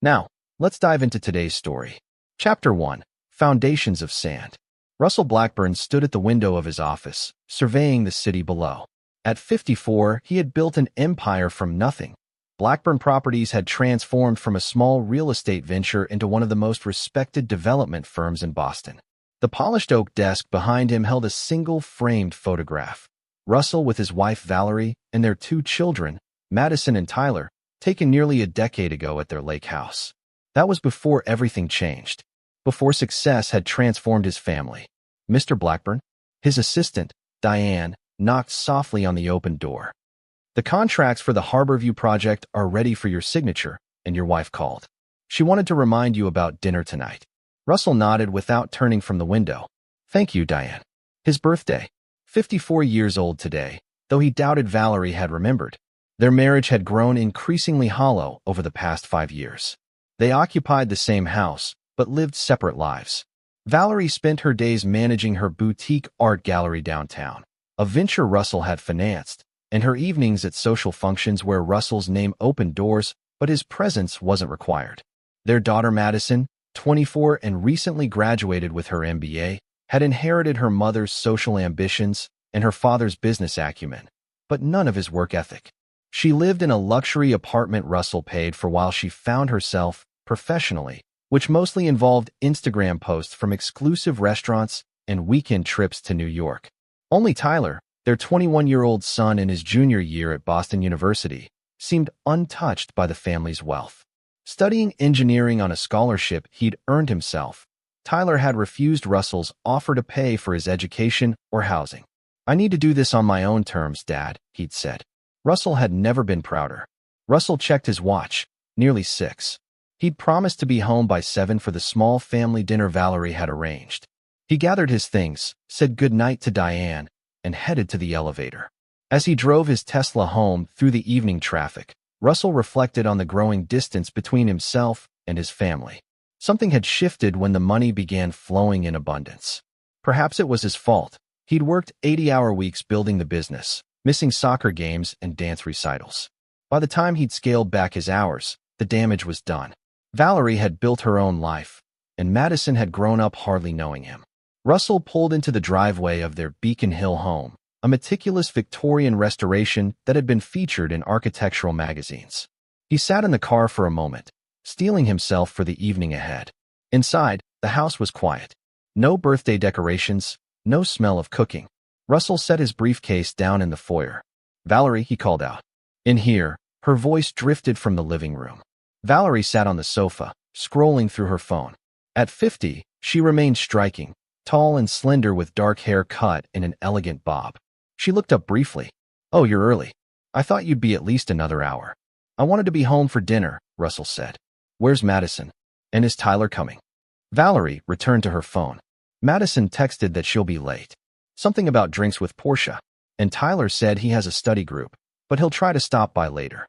Now, let's dive into today's story. Chapter 1. Foundations of Sand. Russell Blackburn stood at the window of his office, surveying the city below. At 54, he had built an empire from nothing. Blackburn Properties had transformed from a small real estate venture into one of the most respected development firms in Boston. The polished oak desk behind him held a single framed photograph. Russell with his wife Valerie and their 2 children, Madison and Tyler, taken nearly a decade ago at their lake house. That was before everything changed, before success had transformed his family. Mr. Blackburn, his assistant, Diane, knocked softly on the open door. "The contracts for the Harborview project are ready for your signature," and your wife called. "She wanted to remind you about dinner tonight." Russell nodded without turning from the window. "Thank you, Diane." His birthday. 54 years old today, though he doubted Valerie had remembered. Their marriage had grown increasingly hollow over the past 5 years. They occupied the same house, but lived separate lives. Valerie spent her days managing her boutique art gallery downtown, a venture Russell had financed, and her evenings at social functions where Russell's name opened doors, but his presence wasn't required. Their daughter Madison, 24 and recently graduated with her MBA, had inherited her mother's social ambitions and her father's business acumen, but none of his work ethic. She lived in a luxury apartment Russell paid for while she found herself, professionally, which mostly involved Instagram posts from exclusive restaurants and weekend trips to New York. Only Tyler, their 21-year-old son in his junior year at Boston University, seemed untouched by the family's wealth. Studying engineering on a scholarship he'd earned himself, Tyler had refused Russell's offer to pay for his education or housing. "I need to do this on my own terms, Dad," he'd said. Russell had never been prouder. Russell checked his watch, nearly 6. He'd promised to be home by 7 for the small family dinner Valerie had arranged. He gathered his things, said goodnight to Diane, and headed to the elevator. As he drove his Tesla home through the evening traffic, Russell reflected on the growing distance between himself and his family. Something had shifted when the money began flowing in abundance. Perhaps it was his fault. He'd worked 80-hour weeks building the business, missing soccer games and dance recitals. By the time he'd scaled back his hours, the damage was done. Valerie had built her own life, and Madison had grown up hardly knowing him. Russell pulled into the driveway of their Beacon Hill home, a meticulous Victorian restoration that had been featured in architectural magazines. He sat in the car for a moment, steeling himself for the evening ahead. Inside, the house was quiet. No birthday decorations, no smell of cooking. Russell set his briefcase down in the foyer. "Valerie," he called out. In here, her voice drifted from the living room. Valerie sat on the sofa, scrolling through her phone. At 50, she remained striking, tall and slender with dark hair cut in an elegant bob. She looked up briefly. "Oh, you're early. I thought you'd be at least another hour." "I wanted to be home for dinner," Russell said. "Where's Madison? And is Tyler coming?" Valerie returned to her phone. "Madison texted that she'll be late. Something about drinks with Portia. And Tyler said he has a study group, but he'll try to stop by later."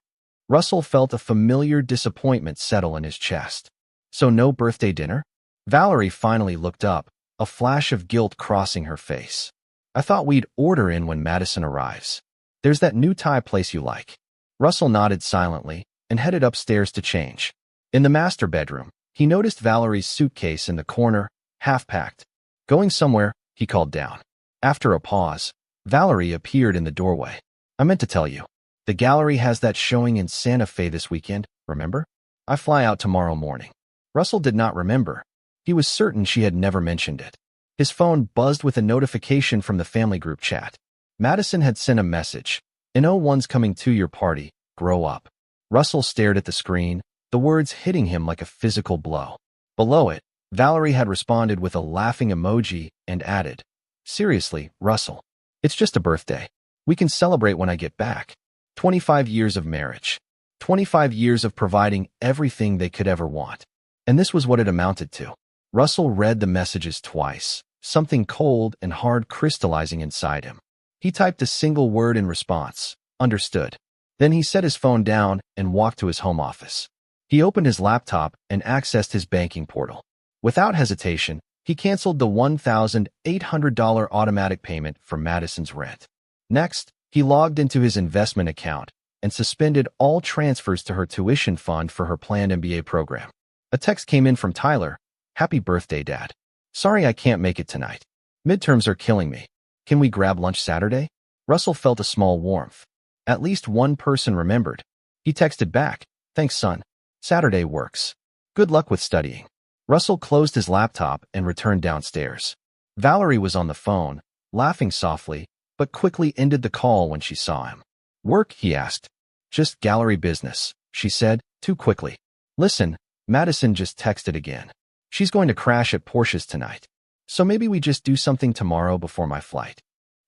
Russell felt a familiar disappointment settle in his chest. "So no birthday dinner?" Valerie finally looked up, a flash of guilt crossing her face. "I thought we'd order in when Madison arrives. There's that new Thai place you like." Russell nodded silently and headed upstairs to change. In the master bedroom, he noticed Valerie's suitcase in the corner, half-packed. "Going somewhere?" he called down. After a pause, Valerie appeared in the doorway. "I meant to tell you. The gallery has that showing in Santa Fe this weekend, remember? I fly out tomorrow morning." Russell did not remember. He was certain she had never mentioned it. His phone buzzed with a notification from the family group chat. Madison had sent a message. "N01's coming to your party. Grow up." Russell stared at the screen, the words hitting him like a physical blow. Below it, Valerie had responded with a laughing emoji and added, "Seriously, Russell. It's just a birthday. We can celebrate when I get back." 25 years of marriage. 25 years of providing everything they could ever want. And this was what it amounted to. Russell read the messages twice, something cold and hard crystallizing inside him. He typed a single word in response, "Understood." Then he set his phone down and walked to his home office. He opened his laptop and accessed his banking portal. Without hesitation, he canceled the $1,800 automatic payment for Madison's rent. Next, he logged into his investment account and suspended all transfers to her tuition fund for her planned MBA program. A text came in from Tyler. "Happy birthday, Dad. Sorry I can't make it tonight. Midterms are killing me. Can we grab lunch Saturday?" Russell felt a small warmth. At least one person remembered. He texted back, "Thanks, son. Saturday works. Good luck with studying." Russell closed his laptop and returned downstairs. Valerie was on the phone, laughing softly, but quickly ended the call when she saw him. "Work?" he asked. "Just gallery business," she said, too quickly. "Listen, Madison just texted again. She's going to crash at Porsche's tonight. So maybe we just do something tomorrow before my flight."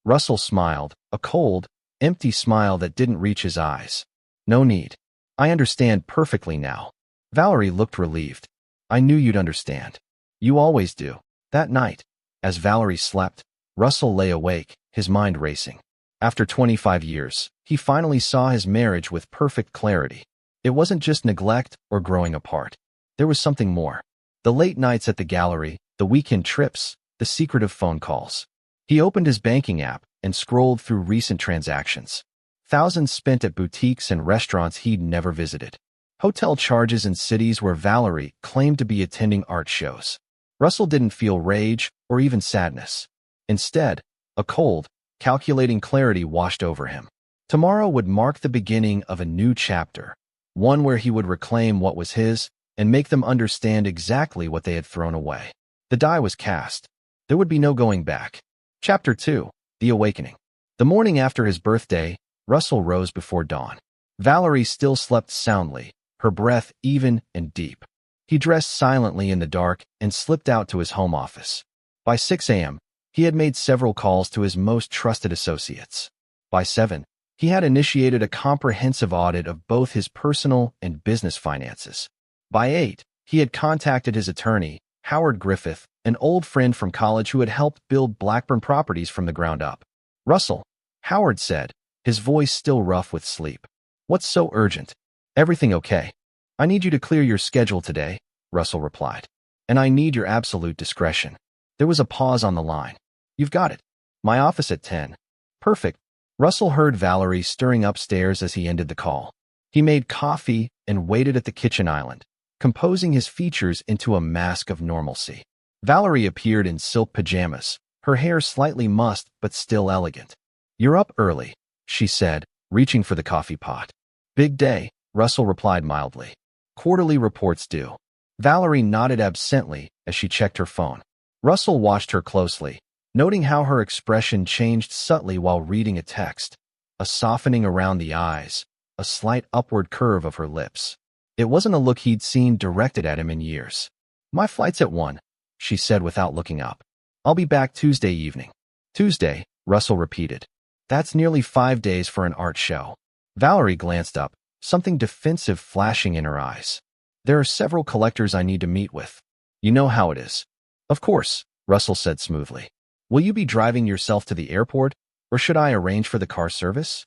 Russell smiled, a cold, empty smile that didn't reach his eyes. "No need. I understand perfectly now." Valerie looked relieved. "I knew you'd understand. You always do." That night, as Valerie slept, Russell lay awake, his mind racing. After 25 years, he finally saw his marriage with perfect clarity. It wasn't just neglect or growing apart. There was something more. The late nights at the gallery, the weekend trips, the secretive phone calls. He opened his banking app and scrolled through recent transactions. Thousands spent at boutiques and restaurants he'd never visited. Hotel charges in cities where Valerie claimed to be attending art shows. Russell didn't feel rage or even sadness. Instead, a cold, calculating clarity washed over him. Tomorrow would mark the beginning of a new chapter, one where he would reclaim what was his and make them understand exactly what they had thrown away. The die was cast. There would be no going back. Chapter 2, The Awakening. The morning after his birthday, Russell rose before dawn. Valerie still slept soundly, her breath even and deep. He dressed silently in the dark and slipped out to his home office. By 6 a.m., he had made several calls to his most trusted associates. By 7, he had initiated a comprehensive audit of both his personal and business finances. By 8, he had contacted his attorney, Howard Griffith, an old friend from college who had helped build Blackburn Properties from the ground up. "Russell," Howard said, his voice still rough with sleep. "What's so urgent?" "Everything okay. I need you to clear your schedule today," Russell replied. "And I need your absolute discretion." There was a pause on the line. "You've got it. My office at 10. "Perfect." Russell heard Valerie stirring upstairs as he ended the call. He made coffee and waited at the kitchen island, composing his features into a mask of normalcy. Valerie appeared in silk pajamas, her hair slightly mussed but still elegant. "You're up early," she said, reaching for the coffee pot. "Big day," Russell replied mildly. "Quarterly reports due." Valerie nodded absently as she checked her phone. Russell watched her closely, noting how her expression changed subtly while reading a text, a softening around the eyes, a slight upward curve of her lips. It wasn't a look he'd seen directed at him in years. "My flight's at 1, she said without looking up. "I'll be back Tuesday evening." "Tuesday," Russell repeated. "That's nearly 5 days for an art show." Valerie glanced up, something defensive flashing in her eyes. "There are several collectors I need to meet with. You know how it is." "Of course," Russell said smoothly. "Will you be driving yourself to the airport, or should I arrange for the car service?"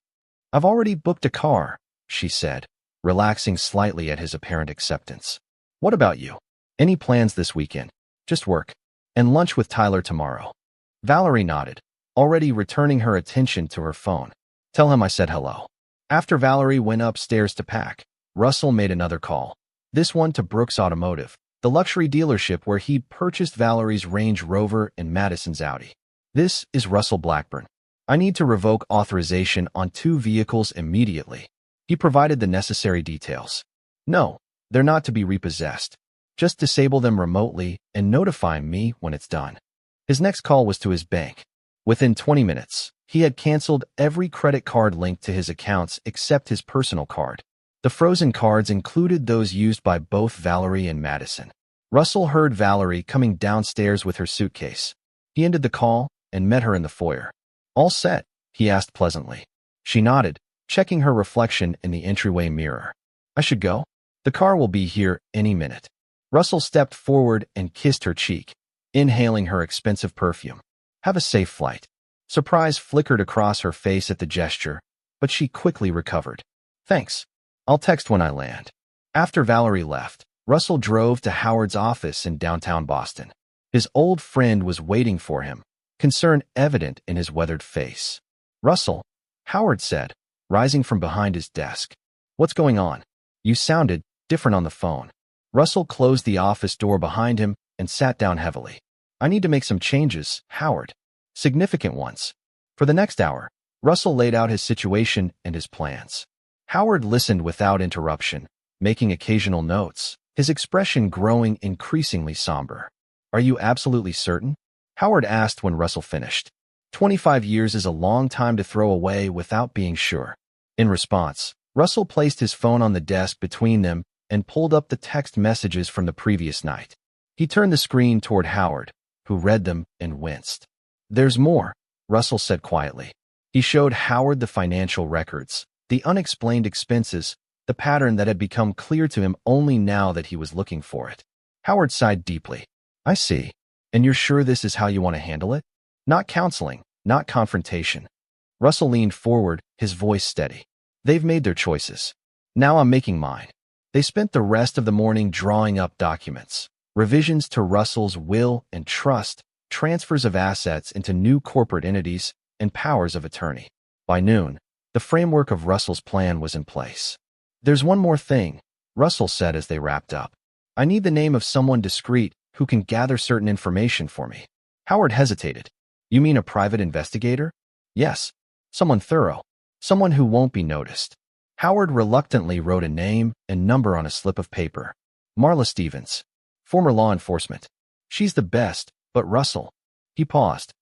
"I've already booked a car," she said, relaxing slightly at his apparent acceptance. "What about you? Any plans this weekend?" "Just work. And lunch with Tyler tomorrow." Valerie nodded, already returning her attention to her phone. "Tell him I said hello." After Valerie went upstairs to pack, Russell made another call, this one to Brooks Automotive, the luxury dealership where he'd purchased Valerie's Range Rover and Madison's Audi. "This is Russell Blackburn. I need to revoke authorization on 2 vehicles immediately." He provided the necessary details. "No, they're not to be repossessed. Just disable them remotely and notify me when it's done." His next call was to his bank. Within 20 minutes, he had canceled every credit card linked to his accounts except his personal card. The frozen cards included those used by both Valerie and Madison. Russell heard Valerie coming downstairs with her suitcase. He ended the call and met her in the foyer. "All set?" he asked pleasantly. She nodded, checking her reflection in the entryway mirror. "I should go? The car will be here any minute." Russell stepped forward and kissed her cheek, inhaling her expensive perfume. "Have a safe flight." Surprise flickered across her face at the gesture, but she quickly recovered. "Thanks. I'll text when I land." After Valerie left, Russell drove to Howard's office in downtown Boston. His old friend was waiting for him, concern evident in his weathered face. "Russell," Howard said, rising from behind his desk. "What's going on? You sounded different on the phone." Russell closed the office door behind him and sat down heavily. "I need to make some changes, Howard. Significant ones." For the next hour, Russell laid out his situation and his plans. Howard listened without interruption, making occasional notes, his expression growing increasingly somber. "Are you absolutely certain?" Howard asked when Russell finished. 25 years is a long time to throw away without being sure. In response, Russell placed his phone on the desk between them and pulled up the text messages from the previous night. He turned the screen toward Howard, who read them and winced. "There's more," Russell said quietly. He showed Howard the financial records, the unexplained expenses, the pattern that had become clear to him only now that he was looking for it. Howard sighed deeply. "I see. And you're sure this is how you want to handle it? Not counseling, not confrontation." Russell leaned forward, his voice steady. "They've made their choices. Now I'm making mine." They spent the rest of the morning drawing up documents, revisions to Russell's will and trust, transfers of assets into new corporate entities, and powers of attorney. By noon, the framework of Russell's plan was in place. "There's one more thing," Russell said as they wrapped up. "I need the name of someone discreet who can gather certain information for me." Howard hesitated. "You mean a private investigator?" "Yes. Someone thorough. Someone who won't be noticed." Howard reluctantly wrote a name and number on a slip of paper. "Marla Stevens. Former law enforcement. She's the best, but Russell." He paused.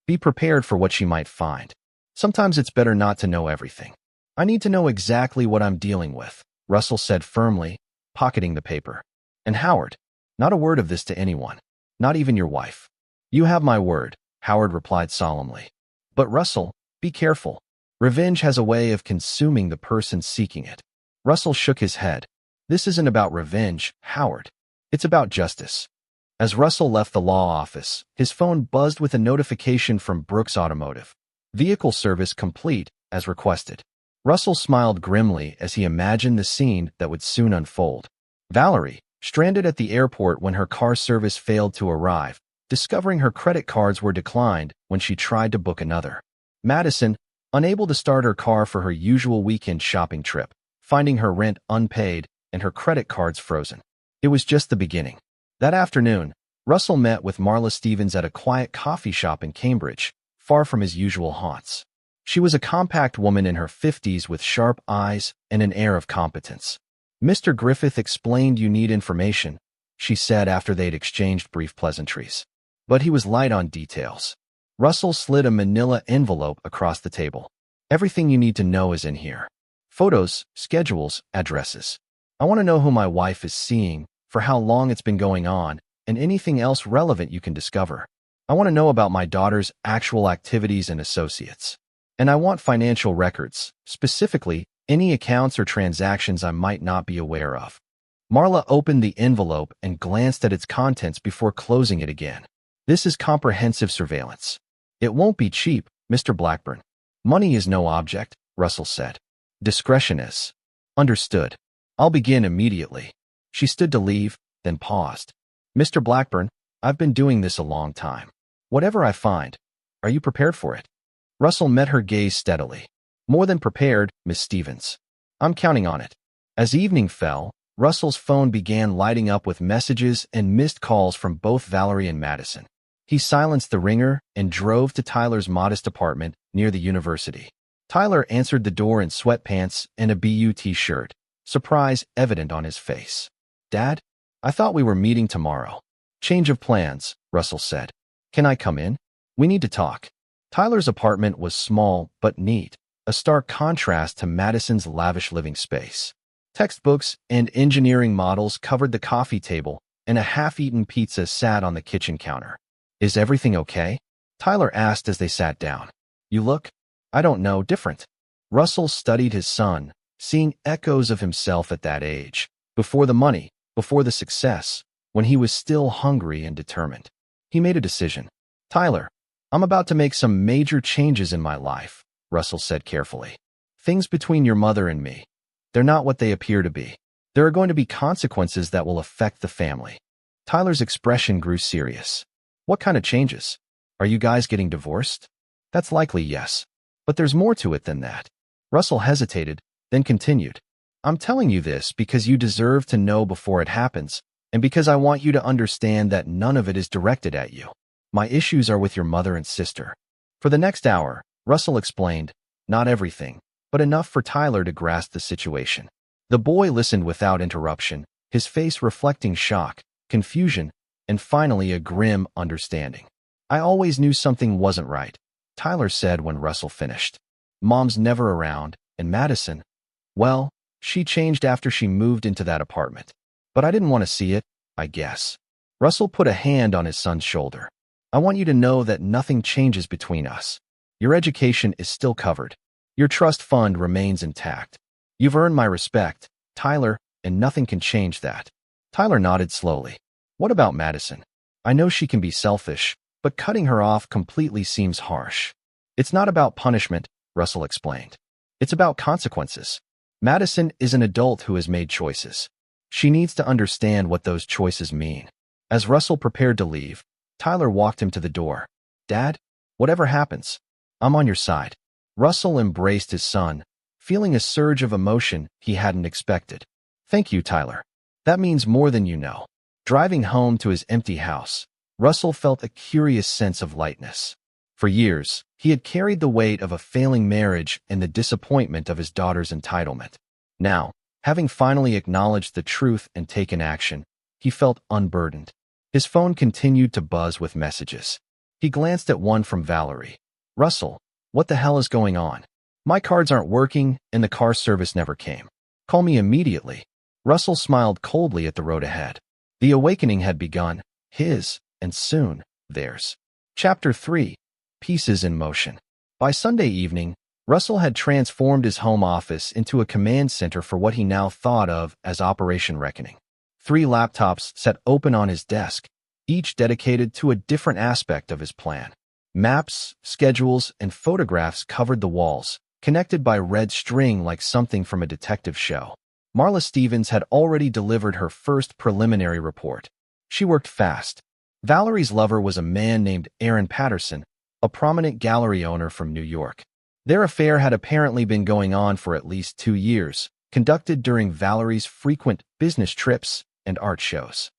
"Be prepared for what she might find. Sometimes it's better not to know everything." "I need to know exactly what I'm dealing with," Russell said firmly, pocketing the paper. "And Howard, not a word of this to anyone, not even your wife." "You have my word," Howard replied solemnly. "But Russell, be careful. Revenge has a way of consuming the person seeking it." Russell shook his head. "This isn't about revenge, Howard. It's about justice." As Russell left the law office, his phone buzzed with a notification from Brooks Automotive. "Vehicle service complete, as requested." Russell smiled grimly as he imagined the scene that would soon unfold. Valerie, stranded at the airport when her car service failed to arrive, discovering her credit cards were declined when she tried to book another. Madison, unable to start her car for her usual weekend shopping trip, finding her rent unpaid and her credit cards frozen. It was just the beginning. That afternoon, Russell met with Marla Stevens at a quiet coffee shop in Cambridge, far from his usual haunts. She was a compact woman in her 50s with sharp eyes and an air of competence. "Mr. Griffith explained you need information," she said after they'd exchanged brief pleasantries. But he was light on details. Russell slid a manila envelope across the table. "Everything you need to know is in here. Photos, schedules, addresses. I want to know who my wife is seeing, for how long it's been going on, and anything else relevant you can discover. I want to know about my daughter's actual activities and associates. And I want financial records, specifically any accounts or transactions I might not be aware of." Marla opened the envelope and glanced at its contents before closing it again. "This is comprehensive surveillance. It won't be cheap, Mr. Blackburn." "Money is no object," Russell said. "Discretion is." "Understood. I'll begin immediately." She stood to leave, then paused. "Mr. Blackburn, I've been doing this a long time. Whatever I find, are you prepared for it?" Russell met her gaze steadily. "More than prepared, Miss Stevens. I'm counting on it." As evening fell, Russell's phone began lighting up with messages and missed calls from both Valerie and Madison. He silenced the ringer and drove to Tyler's modest apartment near the university. Tyler answered the door in sweatpants and a BU t-shirt, surprise evident on his face. "Dad, I thought we were meeting tomorrow." "Change of plans," Russell said. "Can I come in? We need to talk." Tyler's apartment was small but neat, a stark contrast to Madison's lavish living space. Textbooks and engineering models covered the coffee table, and a half-eaten pizza sat on the kitchen counter. "Is everything okay?" Tyler asked as they sat down. "You look, I don't know, different." Russell studied his son, seeing echoes of himself at that age, before the money, before the success, when he was still hungry and determined. He made a decision. "Tyler, I'm about to make some major changes in my life," Russell said carefully. "Things between your mother and me. They're not what they appear to be. There are going to be consequences that will affect the family." Tyler's expression grew serious. "What kind of changes? Are you guys getting divorced?" "That's likely, yes. But there's more to it than that." Russell hesitated, then continued. I'm telling you this because you deserve to know before it happens, and because I want you to understand that none of it is directed at you. My issues are with your mother and sister. For the next hour, Russell explained, not everything, but enough for Tyler to grasp the situation. The boy listened without interruption, his face reflecting shock, confusion, and finally a grim understanding. I always knew something wasn't right, Tyler said when Russell finished. Mom's never around, and Madison, well, she changed after she moved into that apartment. But I didn't want to see it, I guess. Russell put a hand on his son's shoulder. I want you to know that nothing changes between us. Your education is still covered. Your trust fund remains intact. You've earned my respect, Tyler, and nothing can change that. Tyler nodded slowly. What about Madison? I know she can be selfish, but cutting her off completely seems harsh. It's not about punishment, Russell explained. It's about consequences. Madison is an adult who has made choices. She needs to understand what those choices mean. As Russell prepared to leave, Tyler walked him to the door. Dad, whatever happens, I'm on your side. Russell embraced his son, feeling a surge of emotion he hadn't expected. Thank you, Tyler. That means more than you know. Driving home to his empty house, Russell felt a curious sense of lightness. For years, he had carried the weight of a failing marriage and the disappointment of his daughter's entitlement. Now, having finally acknowledged the truth and taken action, he felt unburdened. His phone continued to buzz with messages. He glanced at one from Valerie. Russell, what the hell is going on? My cards aren't working and the car service never came. Call me immediately. Russell smiled coldly at the road ahead. The awakening had begun, his, and soon, theirs. Chapter 3. Pieces in Motion. By Sunday evening, Russell had transformed his home office into a command center for what he now thought of as Operation Reckoning. 3 laptops sat open on his desk, each dedicated to a different aspect of his plan. Maps, schedules, and photographs covered the walls, connected by red string like something from a detective show. Marla Stevens had already delivered her first preliminary report. She worked fast. Valerie's lover was a man named Aaron Patterson, a prominent gallery owner from New York. Their affair had apparently been going on for at least 2 years, conducted during Valerie's frequent business trips and art shows.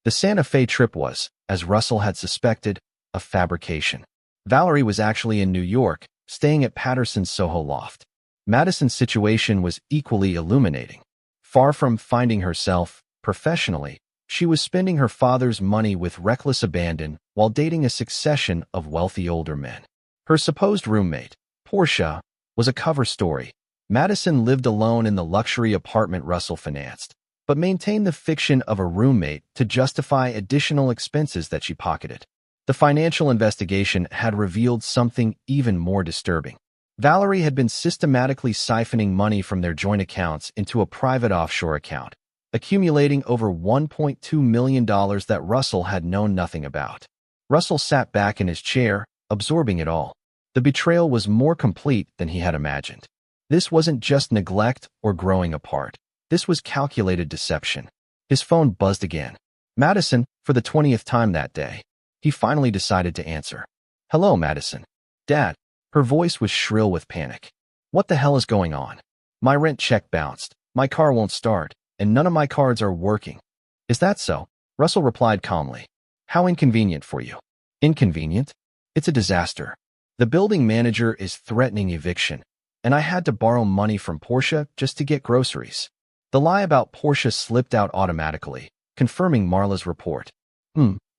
The Santa Fe trip was, as Russell had suspected, a fabrication. Valerie was actually in New York, staying at Patterson's Soho loft. Madison's situation was equally illuminating. Far from finding herself, professionally, she was spending her father's money with reckless abandon while dating a succession of wealthy older men. Her supposed roommate, Portia, was a cover story. Madison lived alone in the luxury apartment Russell financed, but maintained the fiction of a roommate to justify additional expenses that she pocketed. The financial investigation had revealed something even more disturbing. Valerie had been systematically siphoning money from their joint accounts into a private offshore account, accumulating over $1.2 million that Russell had known nothing about. Russell sat back in his chair, absorbing it all. The betrayal was more complete than he had imagined. This wasn't just neglect or growing apart. This was calculated deception. His phone buzzed again. Madison, for the 20th time that day. He finally decided to answer. Hello, Madison. Dad. Her voice was shrill with panic. What the hell is going on? My rent check bounced, my car won't start, and none of my cards are working. Is that so? Russell replied calmly. How inconvenient for you. Inconvenient? It's a disaster. The building manager is threatening eviction, and I had to borrow money from Portia just to get groceries. The lie about Portia slipped out automatically, confirming Marla's report.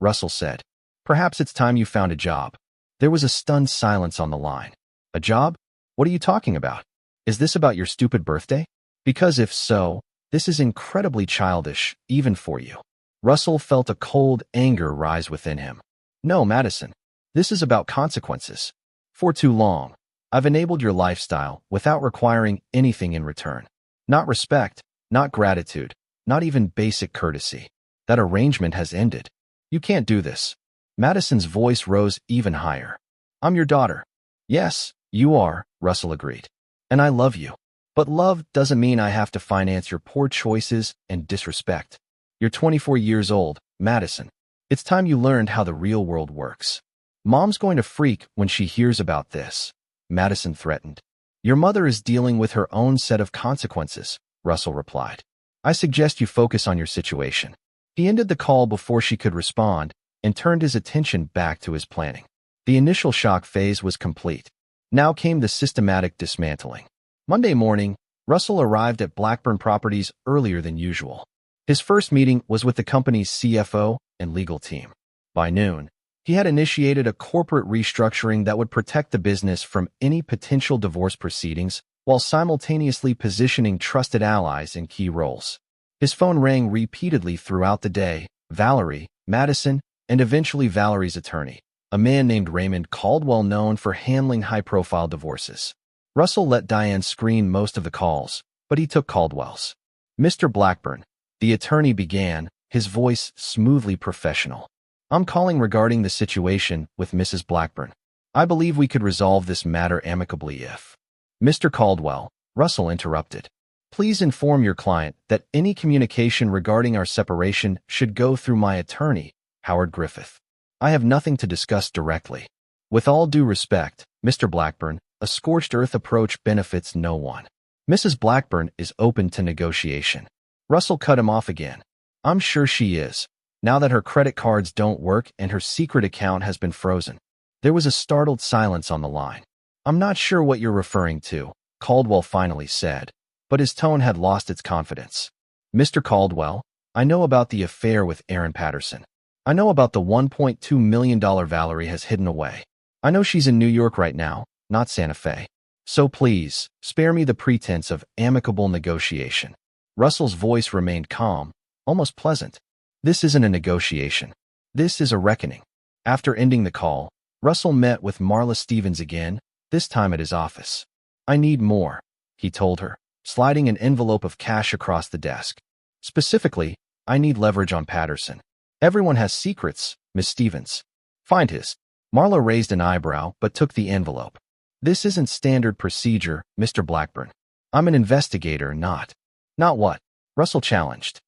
Russell said. Perhaps it's time you found a job. There was a stunned silence on the line. A job? What are you talking about? Is this about your stupid birthday? Because if so, this is incredibly childish, even for you. Russell felt a cold anger rise within him. No, Madison. This is about consequences. For too long, I've enabled your lifestyle without requiring anything in return. Not respect, not gratitude, not even basic courtesy. That arrangement has ended. You can't do this. Madison's voice rose even higher. I'm your daughter. Yes, you are, Russell agreed. And I love you. But love doesn't mean I have to finance your poor choices and disrespect. You're 24 years old, Madison. It's time you learned how the real world works. Mom's going to freak when she hears about this, Madison threatened. Your mother is dealing with her own set of consequences, Russell replied. I suggest you focus on your situation. He ended the call before she could respond and turned his attention back to his planning. The initial shock phase was complete. Now came the systematic dismantling. Monday morning, Russell arrived at Blackburn Properties earlier than usual. His first meeting was with the company's CFO and legal team. By noon, he had initiated a corporate restructuring that would protect the business from any potential divorce proceedings while simultaneously positioning trusted allies in key roles. His phone rang repeatedly throughout the day. Valerie, Madison, and eventually Valerie's attorney, a man named Raymond Caldwell, known for handling high-profile divorces. Russell let Diane screen most of the calls, but he took Caldwell's. Mr. Blackburn, the attorney began, his voice smoothly professional. I'm calling regarding the situation with Mrs. Blackburn. I believe we could resolve this matter amicably if... Mr. Caldwell, Russell interrupted. Please inform your client that any communication regarding our separation should go through my attorney, Howard Griffith. I have nothing to discuss directly. With all due respect, Mr. Blackburn, a scorched earth approach benefits no one. Mrs. Blackburn is open to negotiation. Russell cut him off again. I'm sure she is, now that her credit cards don't work and her secret account has been frozen. There was a startled silence on the line. I'm not sure what you're referring to, Caldwell finally said, but his tone had lost its confidence. Mr. Caldwell, I know about the affair with Aaron Patterson. I know about the $1.2 million Valerie has hidden away. I know she's in New York right now, not Santa Fe. So please, spare me the pretense of amicable negotiation. Russell's voice remained calm, almost pleasant. This isn't a negotiation. This is a reckoning. After ending the call, Russell met with Marla Stevens again, this time at his office. I need more, he told her, sliding an envelope of cash across the desk. Specifically, I need leverage on Patterson. Everyone has secrets, Miss Stevens. Find his. Marla raised an eyebrow but took the envelope. This isn't standard procedure, Mr. Blackburn. I'm an investigator, not... Not what? Russell challenged.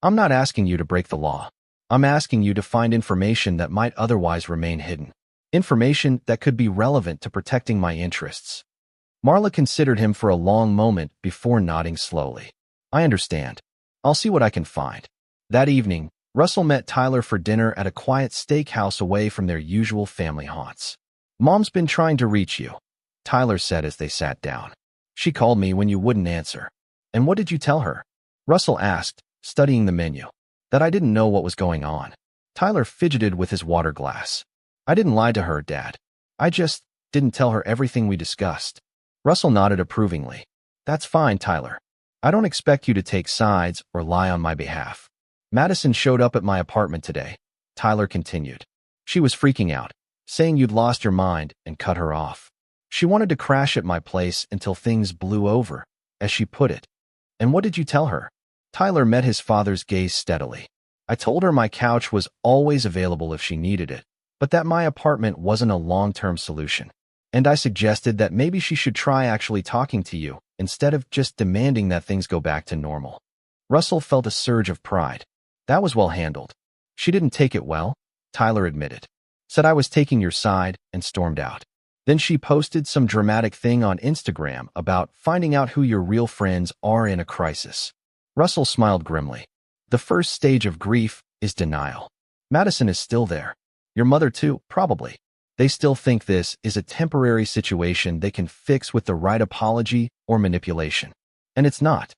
I'm not asking you to break the law. I'm asking you to find information that might otherwise remain hidden. Information that could be relevant to protecting my interests. Marla considered him for a long moment before nodding slowly. I understand. I'll see what I can find. That evening, Russell met Tyler for dinner at a quiet steakhouse away from their usual family haunts. Mom's been trying to reach you, Tyler said as they sat down. She called me when you wouldn't answer. And what did you tell her? Russell asked, studying the menu. That I didn't know what was going on. Tyler fidgeted with his water glass. I didn't lie to her, Dad. I just didn't tell her everything we discussed. Russell nodded approvingly. That's fine, Tyler. I don't expect you to take sides or lie on my behalf. Madison showed up at my apartment today, Tyler continued. She was freaking out, saying you'd lost your mind and cut her off. She wanted to crash at my place until things blew over, as she put it. And what did you tell her? Tyler met his father's gaze steadily. I told her my couch was always available if she needed it, but that my apartment wasn't a long-term solution. And I suggested that maybe she should try actually talking to you, instead of just demanding that things go back to normal. Russell felt a surge of pride. That was well handled. She didn't take it well, Tyler admitted. Said I was taking your side and stormed out. Then she posted some dramatic thing on Instagram about finding out who your real friends are in a crisis. Russell smiled grimly. The first stage of grief is denial. Madison is still there. Your mother too, probably. They still think this is a temporary situation they can fix with the right apology or manipulation. And it's not.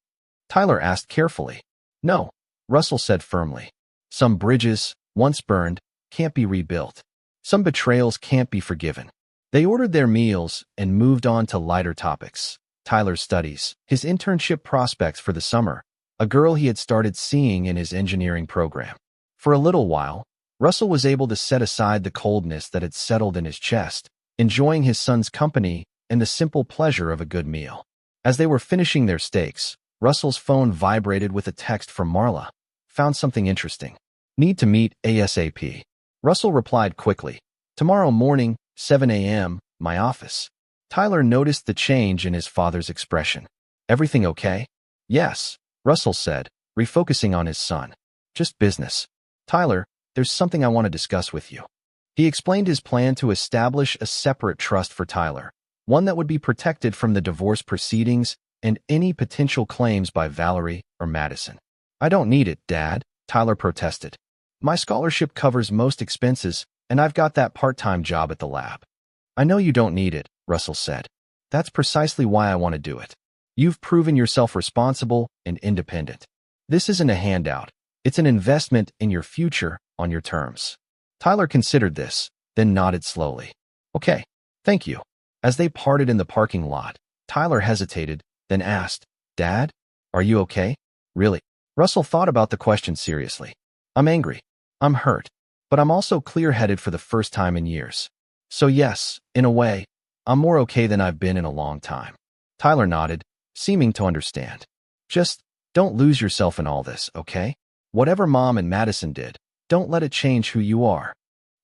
Tyler asked carefully. No, Russell said firmly. Some bridges, once burned, can't be rebuilt. Some betrayals can't be forgiven. They ordered their meals and moved on to lighter topics. Tyler's studies, his internship prospects for the summer, a girl he had started seeing in his engineering program. For a little while, Russell was able to set aside the coldness that had settled in his chest, enjoying his son's company and the simple pleasure of a good meal. As they were finishing their steaks, Russell's phone vibrated with a text from Marla. Found something interesting. Need to meet ASAP. Russell replied quickly. Tomorrow morning, 7 a.m., my office. Tyler noticed the change in his father's expression. Everything okay? Yes, Russell said, refocusing on his son. Just business. Tyler, there's something I want to discuss with you. He explained his plan to establish a separate trust for Tyler, one that would be protected from the divorce proceedings and any potential claims by Valerie or Madison. I don't need it, Dad, Tyler protested. My scholarship covers most expenses, and I've got that part-time job at the lab. I know you don't need it, Russell said. That's precisely why I want to do it. You've proven yourself responsible and independent. This isn't a handout. It's an investment in your future on your terms. Tyler considered this, then nodded slowly. Okay, thank you. As they parted in the parking lot, Tyler hesitated, then asked, Dad, are you okay? Really? Russell thought about the question seriously. I'm angry. I'm hurt. But I'm also clear-headed for the first time in years. So yes, in a way, I'm more okay than I've been in a long time. Tyler nodded, seeming to understand. Just don't lose yourself in all this, okay? Whatever Mom and Madison did, don't let it change who you are.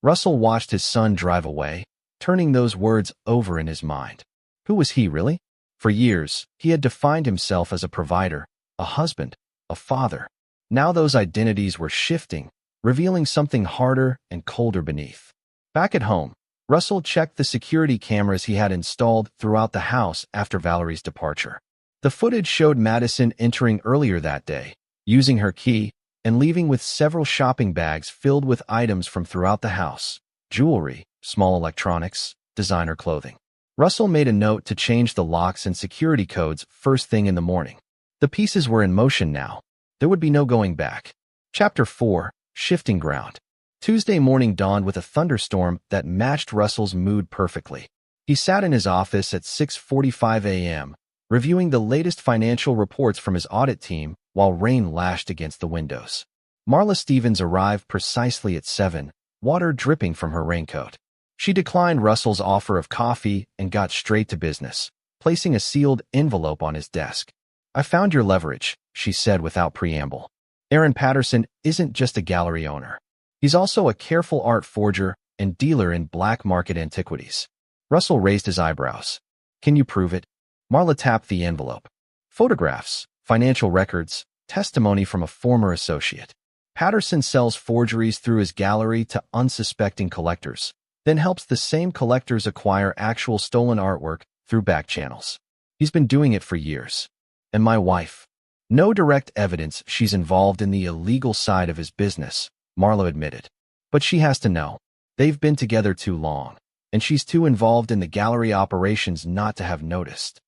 Russell watched his son drive away, turning those words over in his mind. Who was he, really? For years, he had defined himself as a provider, a husband, a father. Now those identities were shifting, revealing something harder and colder beneath. Back at home, Russell checked the security cameras he had installed throughout the house after Valerie's departure. The footage showed Madison entering earlier that day, using her key, and leaving with several shopping bags filled with items from throughout the house: jewelry, small electronics, designer clothing. Russell made a note to change the locks and security codes first thing in the morning. The pieces were in motion now. There would be no going back. Chapter 4: Shifting Ground. Tuesday morning dawned with a thunderstorm that matched Russell's mood perfectly. He sat in his office at 6:45 a.m., reviewing the latest financial reports from his audit team while rain lashed against the windows. Marla Stevens arrived precisely at 7, water dripping from her raincoat. She declined Russell's offer of coffee and got straight to business, placing a sealed envelope on his desk. I found your leverage, she said without preamble. Aaron Patterson isn't just a gallery owner. He's also a careful art forger and dealer in black market antiquities. Russell raised his eyebrows. Can you prove it? Marla tapped the envelope. Photographs, financial records, testimony from a former associate. Patterson sells forgeries through his gallery to unsuspecting collectors, then helps the same collectors acquire actual stolen artwork through back channels. He's been doing it for years. And my wife. No direct evidence she's involved in the illegal side of his business, Marla admitted. But she has to know. They've been together too long, and she's too involved in the gallery operations not to have noticed.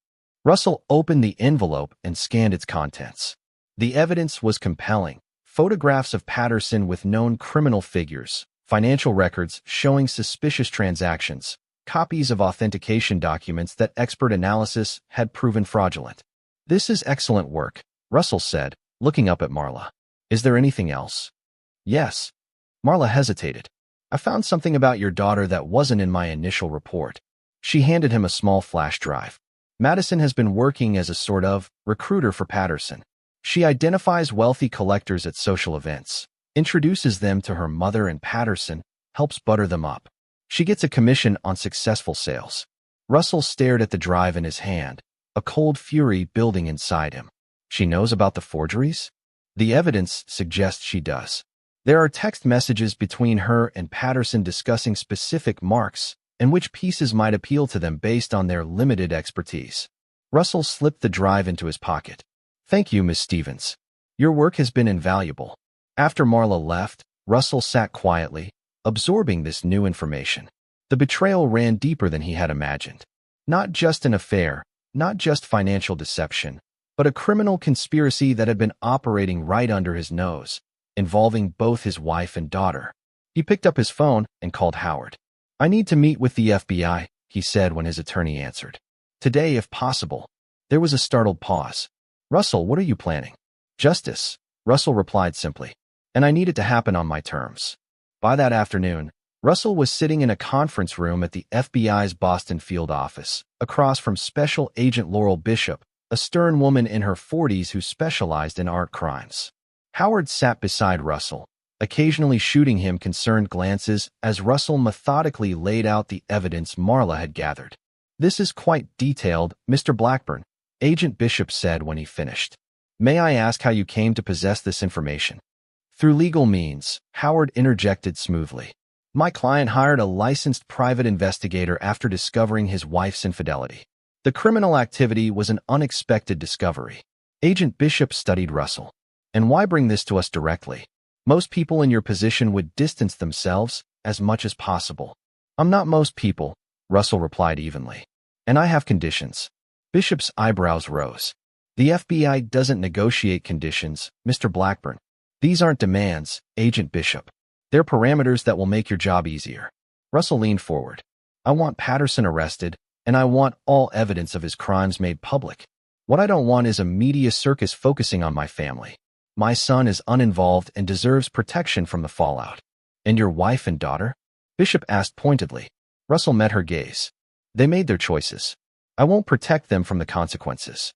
Russell opened the envelope and scanned its contents. The evidence was compelling. Photographs of Patterson with known criminal figures, financial records showing suspicious transactions, copies of authentication documents that expert analysis had proven fraudulent. This is excellent work, Russell said, looking up at Marla. Is there anything else? Yes. Marla hesitated. I found something about your daughter that wasn't in my initial report. She handed him a small flash drive. Madison has been working as a sort of recruiter for Patterson. She identifies wealthy collectors at social events, introduces them to her mother, and Patterson helps butter them up. She gets a commission on successful sales. Russell stared at the drive in his hand, a cold fury building inside him. She knows about the forgeries? The evidence suggests she does. There are text messages between her and Patterson discussing specific marks and which pieces might appeal to them based on their limited expertise. Russell slipped the drive into his pocket. Thank you, Miss Stevens. Your work has been invaluable. After Marla left, Russell sat quietly, absorbing this new information. The betrayal ran deeper than he had imagined. Not just an affair, not just financial deception, but a criminal conspiracy that had been operating right under his nose, involving both his wife and daughter. He picked up his phone and called Howard. I need to meet with the FBI, he said when his attorney answered. Today, if possible. There was a startled pause. Russell, what are you planning? Justice, Russell replied simply. And I need it to happen on my terms. By that afternoon, Russell was sitting in a conference room at the FBI's Boston field office, across from Special Agent Laurel Bishop, a stern woman in her 40s who specialized in art crimes. Howard sat beside Russell, occasionally shooting him concerned glances as Russell methodically laid out the evidence Marla had gathered. This is quite detailed, Mr. Blackburn, Agent Bishop said when he finished. May I ask how you came to possess this information? Through legal means, Howard interjected smoothly. My client hired a licensed private investigator after discovering his wife's infidelity. The criminal activity was an unexpected discovery. Agent Bishop studied Russell. And why bring this to us directly? Most people in your position would distance themselves as much as possible. I'm not most people, Russell replied evenly. And I have conditions. Bishop's eyebrows rose. The FBI doesn't negotiate conditions, Mr. Blackburn. These aren't demands, Agent Bishop. They're parameters that will make your job easier. Russell leaned forward. I want Patterson arrested, and I want all evidence of his crimes made public. What I don't want is a media circus focusing on my family. My son is uninvolved and deserves protection from the fallout. And your wife and daughter? Bishop asked pointedly. Russell met her gaze. They made their choices. I won't protect them from the consequences.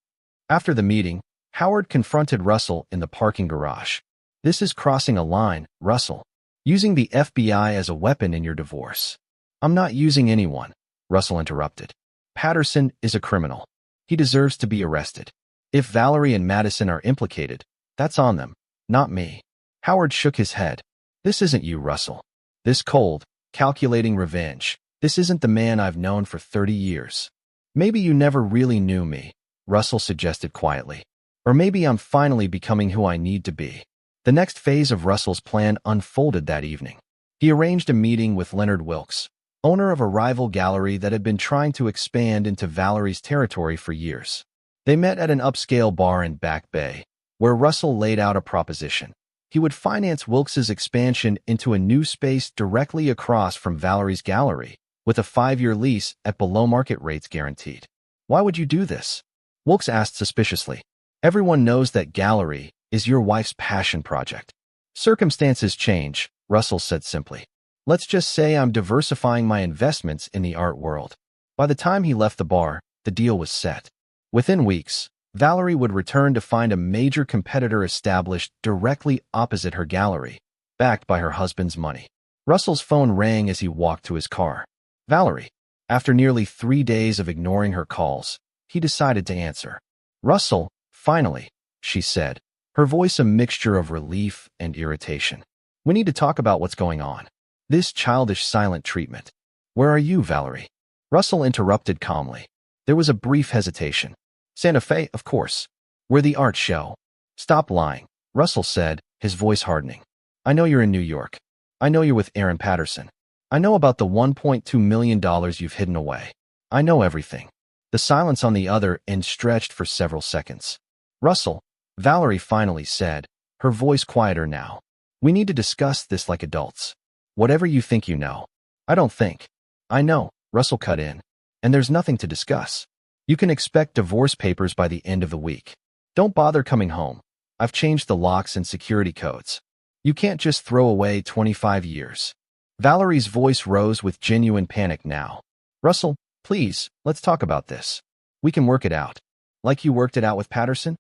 After the meeting, Howard confronted Russell in the parking garage. This is crossing a line, Russell. Using the FBI as a weapon in your divorce. I'm not using anyone, Russell interrupted. Patterson is a criminal. He deserves to be arrested. If Valerie and Madison are implicated, that's on them, not me. Howard shook his head. This isn't you, Russell. This cold, calculating revenge. This isn't the man I've known for 30 years. Maybe you never really knew me, Russell suggested quietly. Or maybe I'm finally becoming who I need to be. The next phase of Russell's plan unfolded that evening. He arranged a meeting with Leonard Wilkes, owner of a rival gallery that had been trying to expand into Valerie's territory for years. They met at an upscale bar in Back Bay, where Russell laid out a proposition. He would finance Wilkes's expansion into a new space directly across from Valerie's gallery, with a 5-year lease at below-market rates guaranteed. Why would you do this? Wilkes asked suspiciously. Everyone knows that gallery is your wife's passion project. Circumstances change, Russell said simply. Let's just say I'm diversifying my investments in the art world. By the time he left the bar, the deal was set. Within weeks, Valerie would return to find a major competitor established directly opposite her gallery, backed by her husband's money. Russell's phone rang as he walked to his car. Valerie. After nearly 3 days of ignoring her calls, he decided to answer. Russell, finally, she said, her voice a mixture of relief and irritation. We need to talk about what's going on. This childish silent treatment. Where are you, Valerie? Russell interrupted calmly. There was a brief hesitation. Santa Fe, of course. We're the art show. Stop lying, Russell said, his voice hardening. I know you're in New York. I know you're with Aaron Patterson. I know about the $1.2 million you've hidden away. I know everything. The silence on the other end stretched for several seconds. Russell, Valerie finally said, her voice quieter now. We need to discuss this like adults. Whatever you think you know. I don't think. I know, Russell cut in. And there's nothing to discuss. You can expect divorce papers by the end of the week. Don't bother coming home. I've changed the locks and security codes. You can't just throw away 25 years. Valerie's voice rose with genuine panic now. Russell, please, let's talk about this. We can work it out. Like you worked it out with Patterson?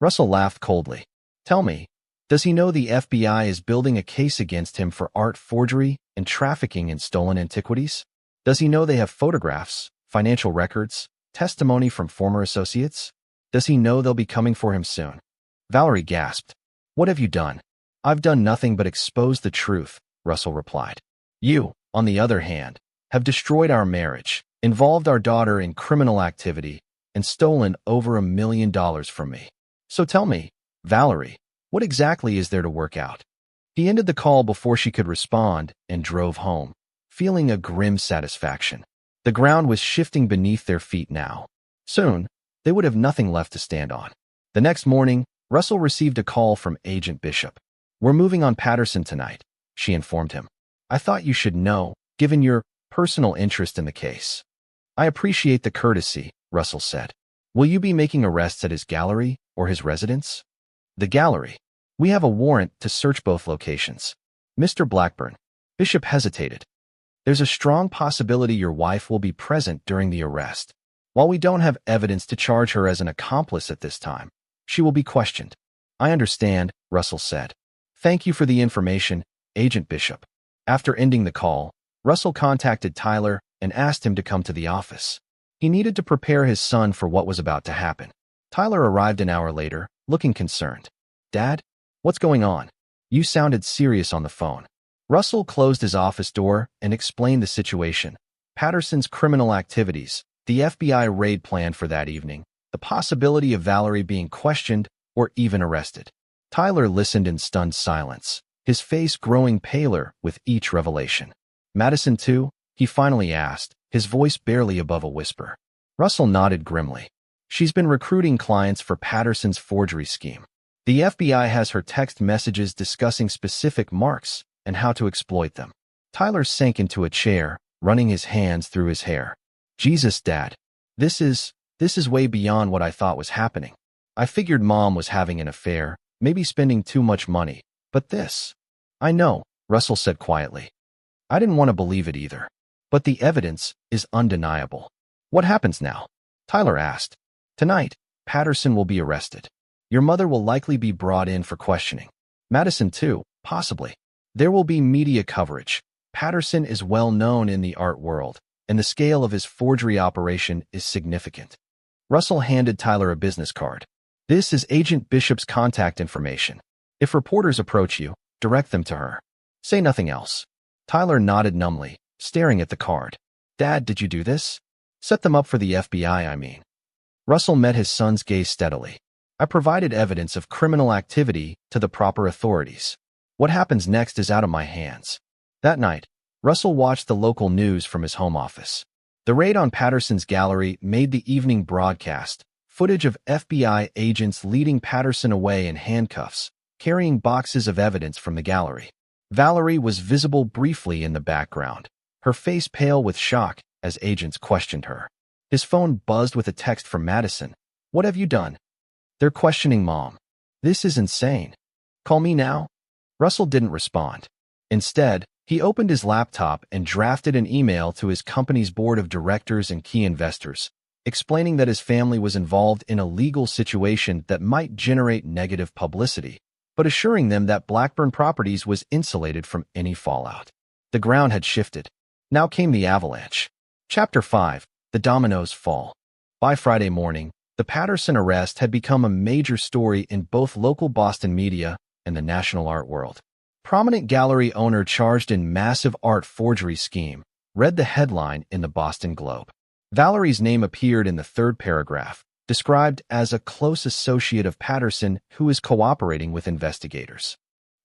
Russell laughed coldly. Tell me, does he know the FBI is building a case against him for art forgery and trafficking in stolen antiquities? Does he know they have photographs, financial records, testimony from former associates? Does he know they'll be coming for him soon? Valerie gasped. What have you done? I've done nothing but expose the truth, Russell replied. You, on the other hand, have destroyed our marriage, involved our daughter in criminal activity, and stolen over $1 million from me. So tell me, Valerie, what exactly is there to work out? He ended the call before she could respond and drove home, feeling a grim satisfaction. The ground was shifting beneath their feet now. Soon, they would have nothing left to stand on. The next morning, Russell received a call from Agent Bishop. We're moving on Patterson tonight, she informed him. I thought you should know, given your personal interest in the case. I appreciate the courtesy, Russell said. Will you be making arrests at his gallery or his residence? The gallery. We have a warrant to search both locations. Mr. Blackburn. Bishop hesitated. There's a strong possibility your wife will be present during the arrest. While we don't have evidence to charge her as an accomplice at this time, she will be questioned. I understand, Russell said. Thank you for the information, Agent Bishop. After ending the call, Russell contacted Tyler and asked him to come to the office. He needed to prepare his son for what was about to happen. Tyler arrived an hour later, looking concerned. Dad? What's going on? You sounded serious on the phone. Russell closed his office door and explained the situation. Patterson's criminal activities, the FBI raid planned for that evening, the possibility of Valerie being questioned or even arrested. Tyler listened in stunned silence, his face growing paler with each revelation. Madison too? He finally asked, his voice barely above a whisper. Russell nodded grimly. She's been recruiting clients for Patterson's forgery scheme. The FBI has her text messages discussing specific marks and how to exploit them. Tyler sank into a chair, running his hands through his hair. Jesus, Dad. This is way beyond what I thought was happening. I figured Mom was having an affair, maybe spending too much money. But this... I know, Russell said quietly. I didn't want to believe it either. But the evidence is undeniable. What happens now? Tyler asked. Tonight, Patterson will be arrested. Your mother will likely be brought in for questioning. Madison too, possibly. There will be media coverage. Patterson is well known in the art world, and the scale of his forgery operation is significant. Russell handed Tyler a business card. This is Agent Bishop's contact information. If reporters approach you, direct them to her. Say nothing else. Tyler nodded numbly, staring at the card. Dad, did you do this? Set them up for the FBI, I mean. Russell met his son's gaze steadily. I provided evidence of criminal activity to the proper authorities. What happens next is out of my hands. That night, Russell watched the local news from his home office. The raid on Patterson's gallery made the evening broadcast, footage of FBI agents leading Patterson away in handcuffs, carrying boxes of evidence from the gallery. Valerie was visible briefly in the background, her face pale with shock as agents questioned her. His phone buzzed with a text from Madison. What have you done? They're questioning Mom. This is insane. Call me now? Russell didn't respond. Instead, he opened his laptop and drafted an email to his company's board of directors and key investors, explaining that his family was involved in a legal situation that might generate negative publicity, but assuring them that Blackburn Properties was insulated from any fallout. The ground had shifted. Now came the avalanche. Chapter 5. The Dominoes Fall. By Friday morning, the Patterson arrest had become a major story in both local Boston media and the national art world. Prominent gallery owner charged in massive art forgery scheme read the headline in the Boston Globe. Valerie's name appeared in the third paragraph, described as a close associate of Patterson who is cooperating with investigators.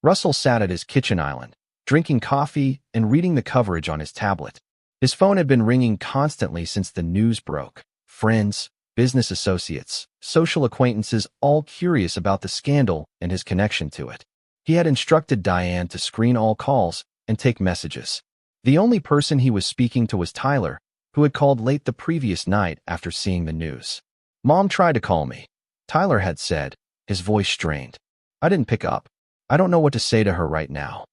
Russell sat at his kitchen island, drinking coffee and reading the coverage on his tablet. His phone had been ringing constantly since the news broke. Friends, business associates, social acquaintances all curious about the scandal and his connection to it. He had instructed Diane to screen all calls and take messages. The only person he was speaking to was Tyler, who had called late the previous night after seeing the news. Mom tried to call me, Tyler had said, his voice strained. I didn't pick up. I don't know what to say to her right now.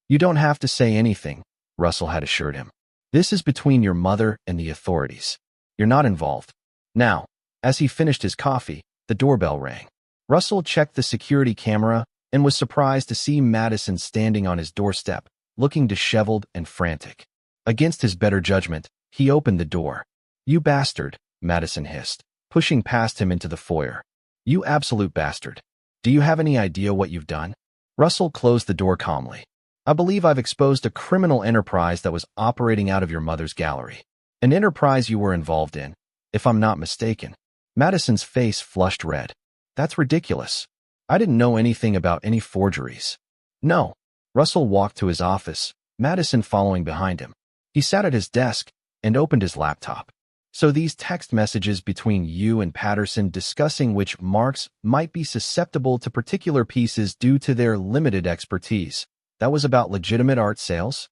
You don't have to say anything, Russell had assured him. This is between your mother and the authorities. You're not involved. Now, as he finished his coffee, the doorbell rang. Russell checked the security camera and was surprised to see Madison standing on his doorstep, looking disheveled and frantic. Against his better judgment, he opened the door. You bastard, Madison hissed, pushing past him into the foyer. You absolute bastard. Do you have any idea what you've done? Russell closed the door calmly. I believe I've exposed a criminal enterprise that was operating out of your mother's gallery. An enterprise you were involved in, if I'm not mistaken. Madison's face flushed red. That's ridiculous. I didn't know anything about any forgeries. No. Russell walked to his office, Madison following behind him. He sat at his desk and opened his laptop. So these text messages between you and Patterson discussing which marks might be susceptible to particular pieces due to their limited expertise, that was about legitimate art sales?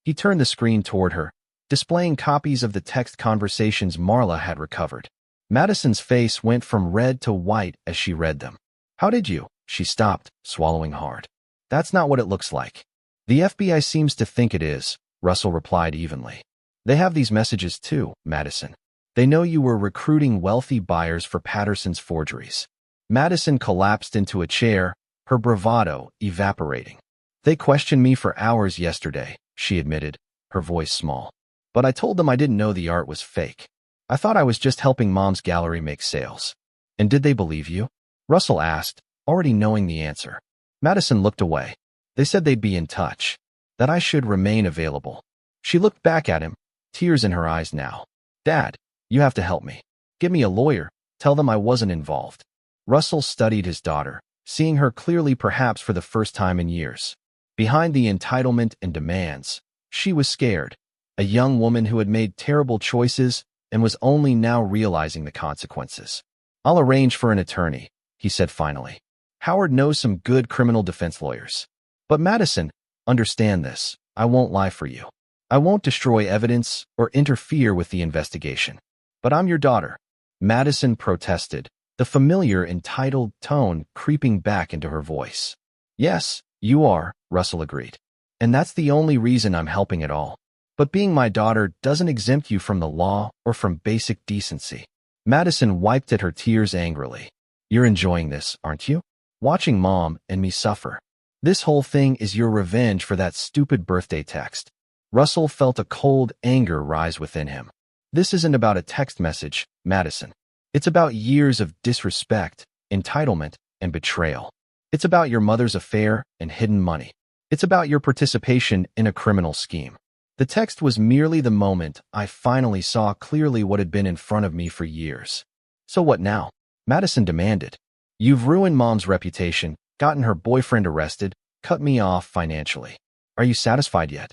He turned the screen toward her, displaying copies of the text conversations Marla had recovered. Madison's face went from red to white as she read them. How did you? She stopped, swallowing hard. That's not what it looks like. The FBI seems to think it is, Russell replied evenly. They have these messages too, Madison. They know you were recruiting wealthy buyers for Patterson's forgeries. Madison collapsed into a chair, her bravado evaporating. They questioned me for hours yesterday, she admitted, her voice small. But I told them I didn't know the art was fake. I thought I was just helping Mom's gallery make sales. And did they believe you? Russell asked, already knowing the answer. Madison looked away. They said they'd be in touch. that I should remain available. She looked back at him, tears in her eyes now. Dad, you have to help me. Get me a lawyer. Tell them I wasn't involved. Russell studied his daughter, seeing her clearly perhaps for the first time in years. Behind the entitlement and demands, she was scared. A young woman who had made terrible choices and was only now realizing the consequences. I'll arrange for an attorney, he said finally. Howard knows some good criminal defense lawyers. But Madison, understand this. I won't lie for you. I won't destroy evidence or interfere with the investigation. But I'm your daughter. Madison protested, the familiar entitled tone creeping back into her voice. Yes, you are, Russell agreed. And that's the only reason I'm helping at all. But being my daughter doesn't exempt you from the law or from basic decency. Madison wiped at her tears angrily. You're enjoying this, aren't you? Watching Mom and me suffer. This whole thing is your revenge for that stupid birthday text. Russell felt a cold anger rise within him. This isn't about a text message, Madison. It's about years of disrespect, entitlement, and betrayal. It's about your mother's affair and hidden money. It's about your participation in a criminal scheme. The text was merely the moment I finally saw clearly what had been in front of me for years. So what now? Madison demanded. You've ruined Mom's reputation, gotten her boyfriend arrested, cut me off financially. Are you satisfied yet?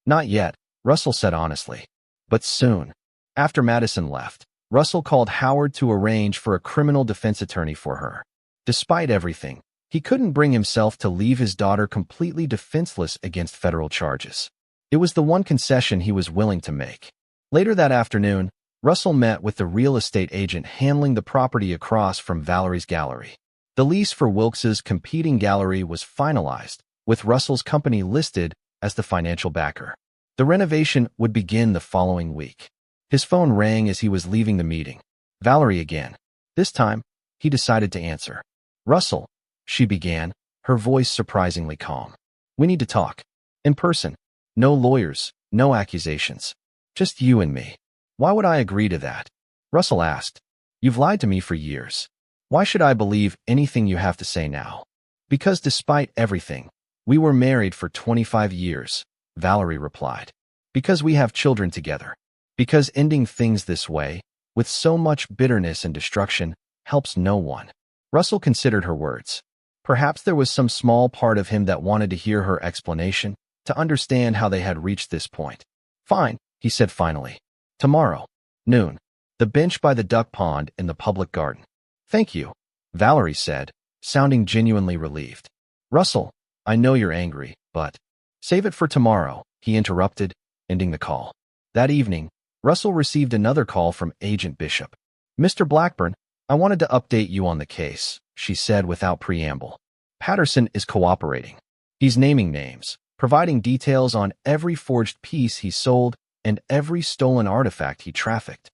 Not yet, Russell said honestly. But soon. After Madison left, Russell called Howard to arrange for a criminal defense attorney for her. Despite everything, he couldn't bring himself to leave his daughter completely defenseless against federal charges. It was the one concession he was willing to make. Later that afternoon, Russell met with the real estate agent handling the property across from Valerie's gallery. The lease for Wilkes's competing gallery was finalized, with Russell's company listed as the financial backer. The renovation would begin the following week. His phone rang as he was leaving the meeting. Valerie again. This time, he decided to answer. Russell, she began, her voice surprisingly calm. We need to talk. In person. No lawyers, no accusations. Just you and me. Why would I agree to that? Russell asked. You've lied to me for years. Why should I believe anything you have to say now? Because despite everything, we were married for 25 years, Valerie replied. Because we have children together. Because ending things this way, with so much bitterness and destruction, helps no one. Russell considered her words. Perhaps there was some small part of him that wanted to hear her explanation, to understand how they had reached this point. Fine, he said finally. Tomorrow, noon. The bench by the duck pond in the public garden. Thank you, Valerie said, sounding genuinely relieved. Russell, I know you're angry, but save it for tomorrow, he interrupted, ending the call. That evening, Russell received another call from Agent Bishop. Mr. Blackburn, I wanted to update you on the case, she said without preamble. Patterson is cooperating. He's naming names, providing details on every forged piece he sold and every stolen artifact he trafficked.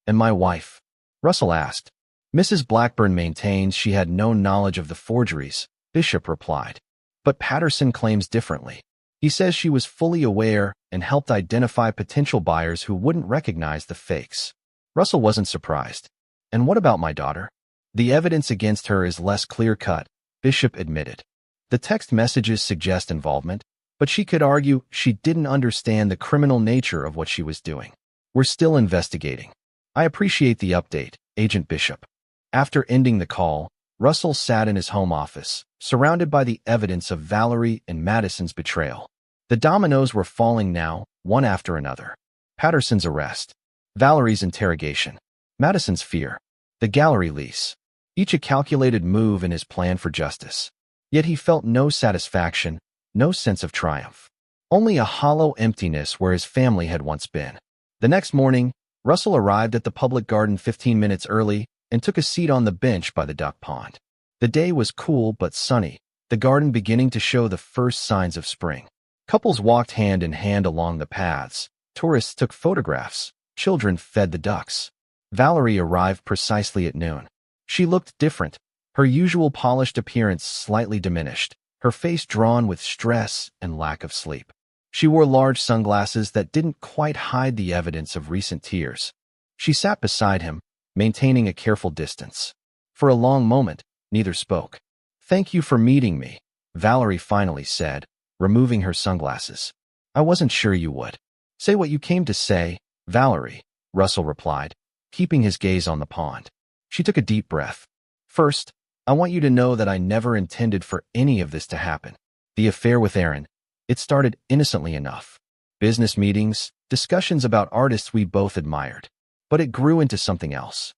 And my wife? Russell asked. Mrs. Blackburn maintains she had no knowledge of the forgeries, Bishop replied. But Patterson claims differently. He says she was fully aware and helped identify potential buyers who wouldn't recognize the fakes. Russell wasn't surprised. And what about my daughter? The evidence against her is less clear-cut, Bishop admitted. The text messages suggest involvement, but she could argue she didn't understand the criminal nature of what she was doing. We're still investigating. I appreciate the update, Agent Bishop. After ending the call, Russell sat in his home office, surrounded by the evidence of Valerie and Madison's betrayal. The dominoes were falling now, one after another. Patterson's arrest, Valerie's interrogation, Madison's fear, the gallery lease, each a calculated move in his plan for justice. Yet he felt no satisfaction, no sense of triumph. Only a hollow emptiness where his family had once been. The next morning, Russell arrived at the public garden 15 minutes early and took a seat on the bench by the duck pond. The day was cool but sunny, the garden beginning to show the first signs of spring. Couples walked hand in hand along the paths, tourists took photographs, children fed the ducks. Valerie arrived precisely at noon. She looked different, her usual polished appearance slightly diminished, her face drawn with stress and lack of sleep. She wore large sunglasses that didn't quite hide the evidence of recent tears. She sat beside him, maintaining a careful distance. For a long moment, neither spoke. Thank you for meeting me, Valerie finally said, removing her sunglasses. I wasn't sure you would. Say what you came to say, Valerie, Russell replied, keeping his gaze on the pond. She took a deep breath. First, I want you to know that I never intended for any of this to happen. The affair with Aaron, it started innocently enough. Business meetings, discussions about artists we both admired. But it grew into something else.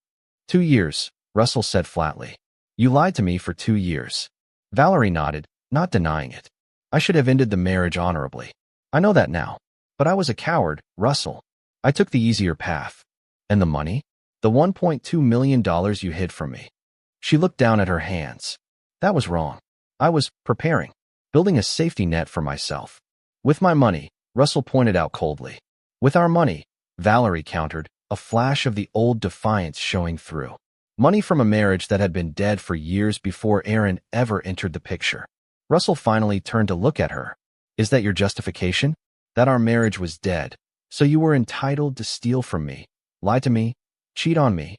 2 years, Russell said flatly. You lied to me for 2 years. Valerie nodded, not denying it. I should have ended the marriage honorably. I know that now. But I was a coward, Russell. I took the easier path. And the money? The $1.2 million you hid from me. She looked down at her hands. That was wrong. I was preparing, building a safety net for myself. With my money, Russell pointed out coldly. With our money, Valerie countered, a flash of the old defiance showing through. Money from a marriage that had been dead for years before Aaron ever entered the picture. Russell finally turned to look at her. Is that your justification? That our marriage was dead, so you were entitled to steal from me, lie to me, cheat on me?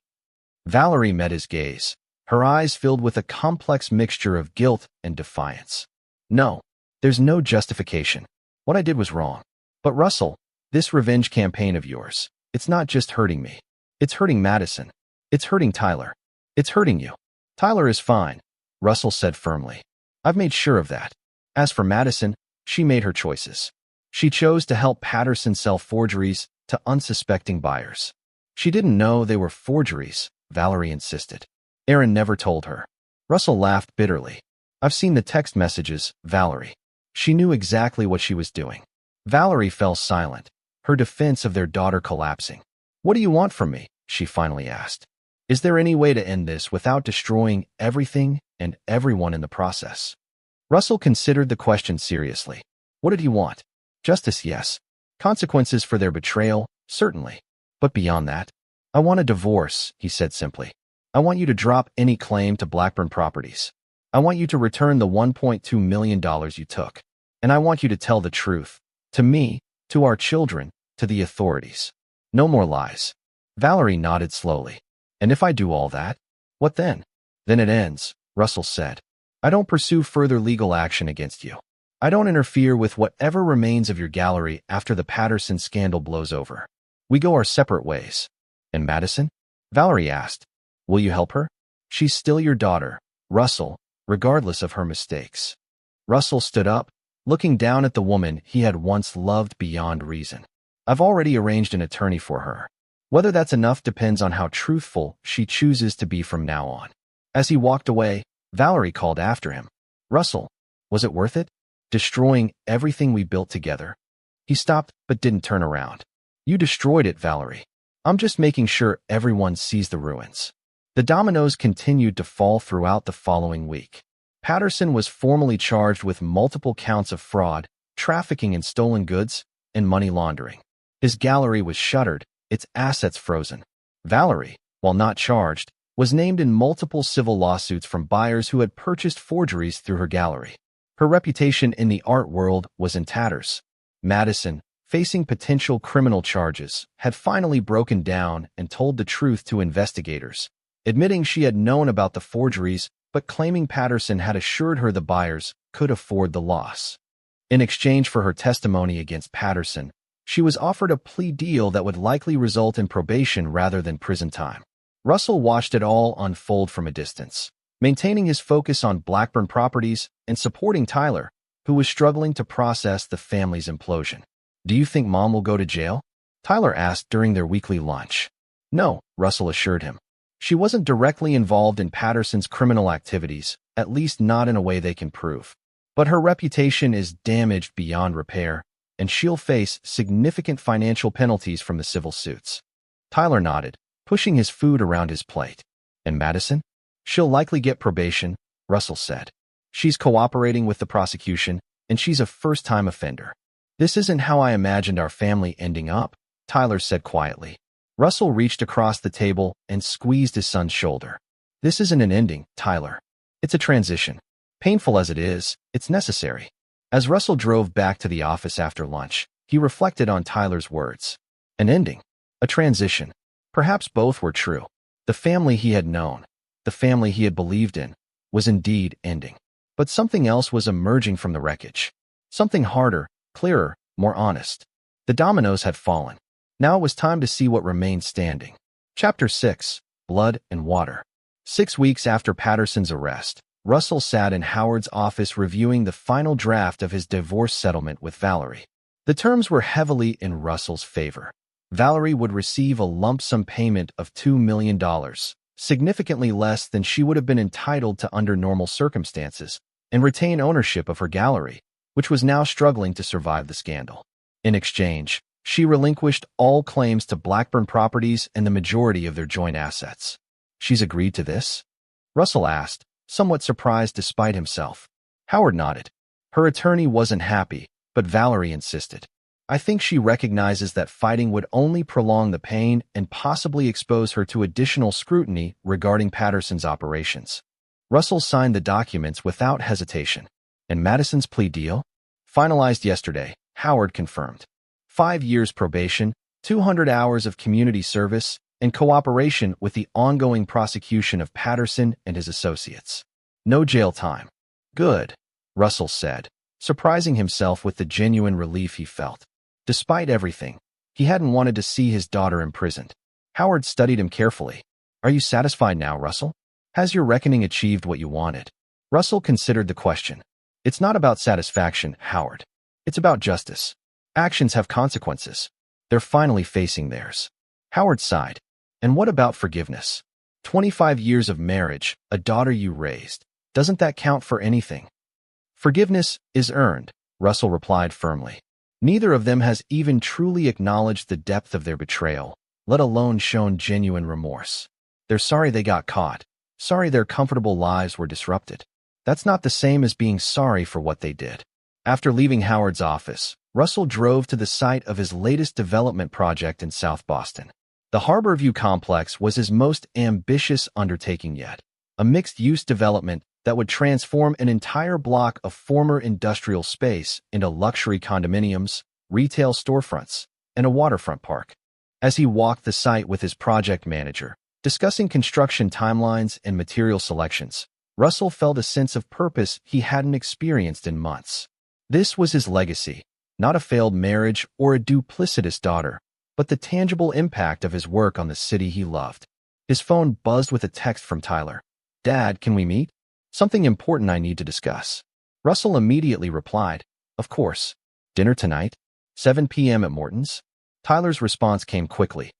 Valerie met his gaze, her eyes filled with a complex mixture of guilt and defiance. No, there's no justification. What I did was wrong. But Russell, this revenge campaign of yours, it's not just hurting me. It's hurting Madison. It's hurting Tyler. It's hurting you. Tyler is fine, Russell said firmly. I've made sure of that. As for Madison, she made her choices. She chose to help Patterson sell forgeries to unsuspecting buyers. She didn't know they were forgeries, Valerie insisted. Aaron never told her. Russell laughed bitterly. I've seen the text messages, Valerie. She knew exactly what she was doing. Valerie fell silent, her defense of their daughter collapsing. What do you want from me? She finally asked. Is there any way to end this without destroying everything and everyone in the process? Russell considered the question seriously. What did he want? Justice, yes. Consequences for their betrayal, certainly. But beyond that, I want a divorce, he said simply. I want you to drop any claim to Blackburn Properties. I want you to return the $1.2 million you took. And I want you to tell the truth. To me, to our children, to the authorities. No more lies. Valerie nodded slowly. And if I do all that, what then? Then it ends, Russell said. I don't pursue further legal action against you. I don't interfere with whatever remains of your gallery after the Patterson scandal blows over. We go our separate ways. And Madison? Valerie asked. Will you help her? She's still your daughter, Russell, regardless of her mistakes. Russell stood up, looking down at the woman he had once loved beyond reason. I've already arranged an attorney for her. Whether that's enough depends on how truthful she chooses to be from now on. As he walked away, Valerie called after him. Russell, was it worth it? Destroying everything we built together? He stopped but didn't turn around. You destroyed it, Valerie. I'm just making sure everyone sees the ruins. The dominoes continued to fall throughout the following week. Patterson was formally charged with multiple counts of fraud, trafficking in stolen goods, and money laundering. His gallery was shuttered, its assets frozen. Valerie, while not charged, was named in multiple civil lawsuits from buyers who had purchased forgeries through her gallery. Her reputation in the art world was in tatters. Madison, facing potential criminal charges, had finally broken down and told the truth to investigators, admitting she had known about the forgeries but claiming Patterson had assured her the buyers could afford the loss. In exchange for her testimony against Patterson, she was offered a plea deal that would likely result in probation rather than prison time. Russell watched it all unfold from a distance, maintaining his focus on Blackburn Properties and supporting Tyler, who was struggling to process the family's implosion. Do you think Mom will go to jail? Tyler asked during their weekly lunch. No, Russell assured him. She wasn't directly involved in Patterson's criminal activities, at least not in a way they can prove. But her reputation is damaged beyond repair, and she'll face significant financial penalties from the civil suits. Tyler nodded, pushing his food around his plate. And Madison? She'll likely get probation, Russell said. She's cooperating with the prosecution, and she's a first-time offender. This isn't how I imagined our family ending up, Tyler said quietly. Russell reached across the table and squeezed his son's shoulder. This isn't an ending, Tyler. It's a transition. Painful as it is, it's necessary. As Russell drove back to the office after lunch, he reflected on Tyler's words. An ending. A transition. Perhaps both were true. The family he had known, the family he had believed in, was indeed ending. But something else was emerging from the wreckage. Something harder, clearer, more honest. The dominoes had fallen. Now it was time to see what remained standing. Chapter 6. Blood and Water. 6 weeks after Patterson's arrest, Russell sat in Howard's office reviewing the final draft of his divorce settlement with Valerie. The terms were heavily in Russell's favor. Valerie would receive a lump sum payment of $2 million, significantly less than she would have been entitled to under normal circumstances, and retain ownership of her gallery, which was now struggling to survive the scandal. In exchange, she relinquished all claims to Blackburn properties and the majority of their joint assets. She's agreed to this? Russell asked, somewhat surprised despite himself. Howard nodded. Her attorney wasn't happy, but Valerie insisted. I think she recognizes that fighting would only prolong the pain and possibly expose her to additional scrutiny regarding Patterson's operations. Russell signed the documents without hesitation. And Madison's plea deal? Finalized yesterday, Howard confirmed. 5 years probation, 200 hours of community service, and cooperation with the ongoing prosecution of Patterson and his associates. No jail time. Good, Russell said, surprising himself with the genuine relief he felt. Despite everything, he hadn't wanted to see his daughter imprisoned. Howard studied him carefully. Are you satisfied now, Russell? Has your reckoning achieved what you wanted? Russell considered the question. It's not about satisfaction, Howard. It's about justice. Actions have consequences. They're finally facing theirs. Howard sighed. And what about forgiveness? 25 years of marriage, a daughter you raised. Doesn't that count for anything? Forgiveness is earned, Russell replied firmly. Neither of them has even truly acknowledged the depth of their betrayal, let alone shown genuine remorse. They're sorry they got caught, sorry their comfortable lives were disrupted. That's not the same as being sorry for what they did. After leaving Howard's office, Russell drove to the site of his latest development project in South Boston. The Harborview complex was his most ambitious undertaking yet, a mixed-use development that would transform an entire block of former industrial space into luxury condominiums, retail storefronts, and a waterfront park. As he walked the site with his project manager, discussing construction timelines and material selections, Russell felt a sense of purpose he hadn't experienced in months. This was his legacy, not a failed marriage or a duplicitous daughter, but the tangible impact of his work on the city he loved. His phone buzzed with a text from Tyler. Dad, can we meet? Something important I need to discuss. Russell immediately replied, Of course. Dinner tonight? 7 p.m. at Morton's? Tyler's response came quickly.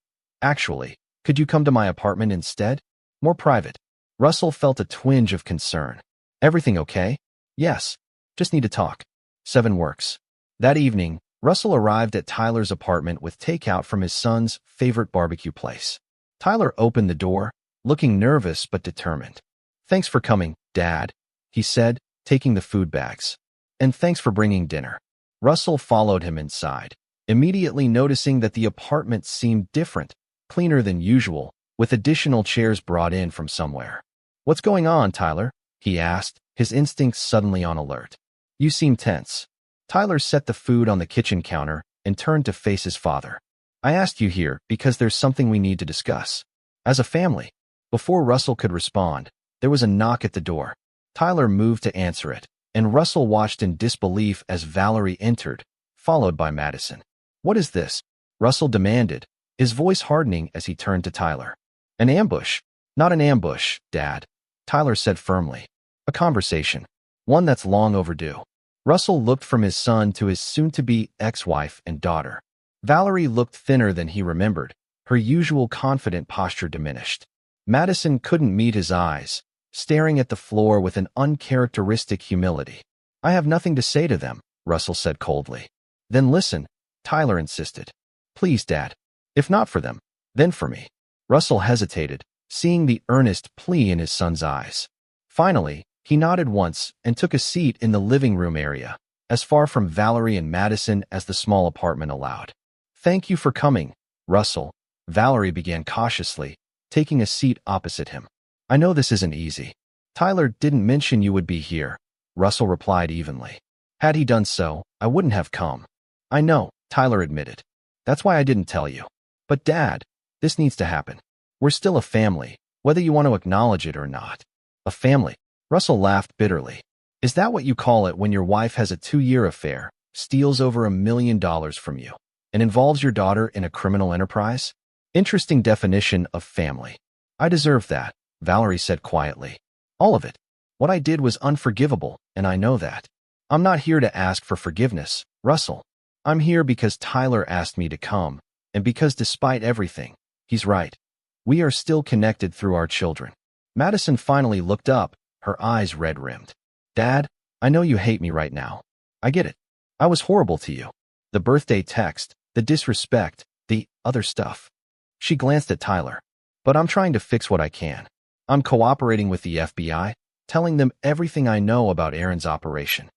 Actually, could you come to my apartment instead? More private. Russell felt a twinge of concern. Everything okay? Yes. Just need to talk. 7 works. That evening, Russell arrived at Tyler's apartment with takeout from his son's favorite barbecue place. Tyler opened the door, looking nervous but determined. Thanks for coming, Dad, he said, taking the food bags. And thanks for bringing dinner. Russell followed him inside, immediately noticing that the apartment seemed different, cleaner than usual, with additional chairs brought in from somewhere. What's going on, Tyler? He asked, his instincts suddenly on alert. You seem tense. Tyler set the food on the kitchen counter and turned to face his father. I asked you here because there's something we need to discuss. As a family. Before Russell could respond, there was a knock at the door. Tyler moved to answer it, and Russell watched in disbelief as Valerie entered, followed by Madison. What is this? Russell demanded, his voice hardening as he turned to Tyler. An ambush. Not an ambush, Dad, Tyler said firmly. A conversation. One that's long overdue. Russell looked from his son to his soon-to-be ex-wife and daughter. Valerie looked thinner than he remembered, her usual confident posture diminished. Madison couldn't meet his eyes, staring at the floor with an uncharacteristic humility. I have nothing to say to them, Russell said coldly. Then listen, Tyler insisted. Please, Dad. If not for them, then for me. Russell hesitated, seeing the earnest plea in his son's eyes. Finally, he nodded once and took a seat in the living room area, as far from Valerie and Madison as the small apartment allowed. Thank you for coming, Russell, Valerie began cautiously, taking a seat opposite him. I know this isn't easy. Tyler didn't mention you would be here, Russell replied evenly. Had he done so, I wouldn't have come. I know, Tyler admitted. That's why I didn't tell you. But Dad, this needs to happen. We're still a family, whether you want to acknowledge it or not. A family. Russell laughed bitterly. Is that what you call it when your wife has a 2-year affair, steals over $1 million from you, and involves your daughter in a criminal enterprise? Interesting definition of family. I deserve that, Valerie said quietly. All of it. What I did was unforgivable, and I know that. I'm not here to ask for forgiveness, Russell. I'm here because Tyler asked me to come, and because despite everything, he's right. We are still connected through our children. Madison finally looked up, her eyes red-rimmed. Dad, I know you hate me right now. I get it. I was horrible to you. The birthday text, the disrespect, the other stuff. She glanced at Tyler. But I'm trying to fix what I can. I'm cooperating with the FBI, telling them everything I know about Aaron's operation.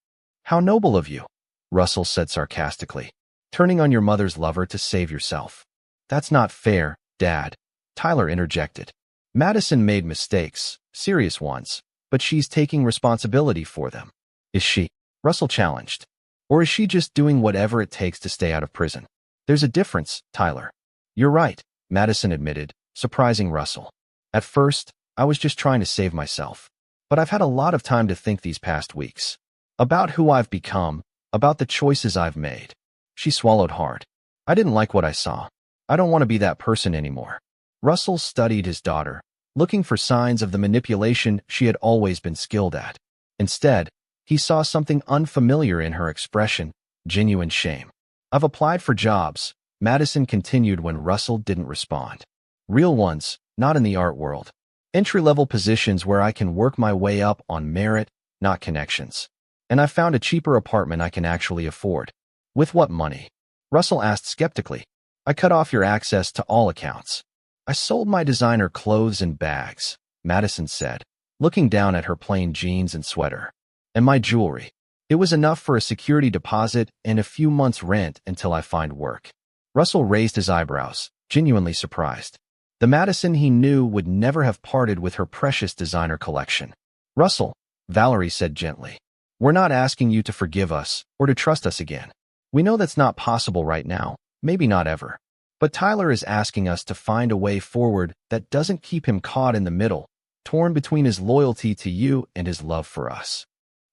How noble of you, Russell said sarcastically. Turning on your mother's lover to save yourself. That's not fair, Dad, Tyler interjected. Madison made mistakes, serious ones, but she's taking responsibility for them. Is she? Russell challenged. Or is she just doing whatever it takes to stay out of prison? There's a difference, Tyler. You're right, Madison admitted, surprising Russell. At first, I was just trying to save myself. But I've had a lot of time to think these past weeks. About who I've become, about the choices I've made. She swallowed hard. I didn't like what I saw. I don't want to be that person anymore. Russell studied his daughter, looking for signs of the manipulation she had always been skilled at. Instead, he saw something unfamiliar in her expression, genuine shame. I've applied for jobs, Madison continued when Russell didn't respond. Real ones, not in the art world. Entry-level positions where I can work my way up on merit, not connections. And I found a cheaper apartment I can actually afford. With what money? Russell asked skeptically. I cut off your access to all accounts. I sold my designer clothes and bags, Madison said, looking down at her plain jeans and sweater. And my jewelry. It was enough for a security deposit and a few months' rent until I find work. Russell raised his eyebrows, genuinely surprised. The Madison he knew would never have parted with her precious designer collection. Russell, Valerie said gently, we're not asking you to forgive us or to trust us again. We know that's not possible right now, maybe not ever. But Tyler is asking us to find a way forward that doesn't keep him caught in the middle, torn between his loyalty to you and his love for us.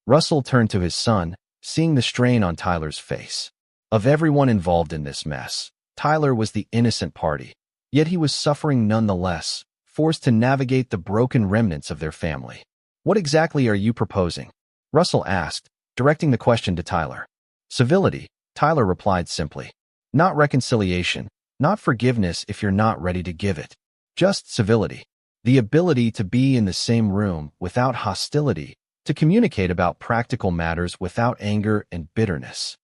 Russell turned to his son, seeing the strain on Tyler's face. Of everyone involved in this mess, Tyler was the innocent party, yet he was suffering nonetheless, forced to navigate the broken remnants of their family. What exactly are you proposing? Russell asked, directing the question to Tyler. Civility, Tyler replied simply. Not reconciliation. Not forgiveness if you're not ready to give it. Just civility. The ability to be in the same room without hostility, to communicate about practical matters without anger and bitterness.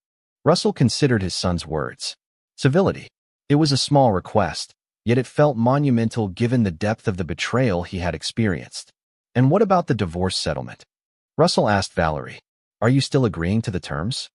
Russell considered his son's words. Civility. It was a small request, yet it felt monumental given the depth of the betrayal he had experienced. And what about the divorce settlement? Russell asked Valerie. Are you still agreeing to the terms?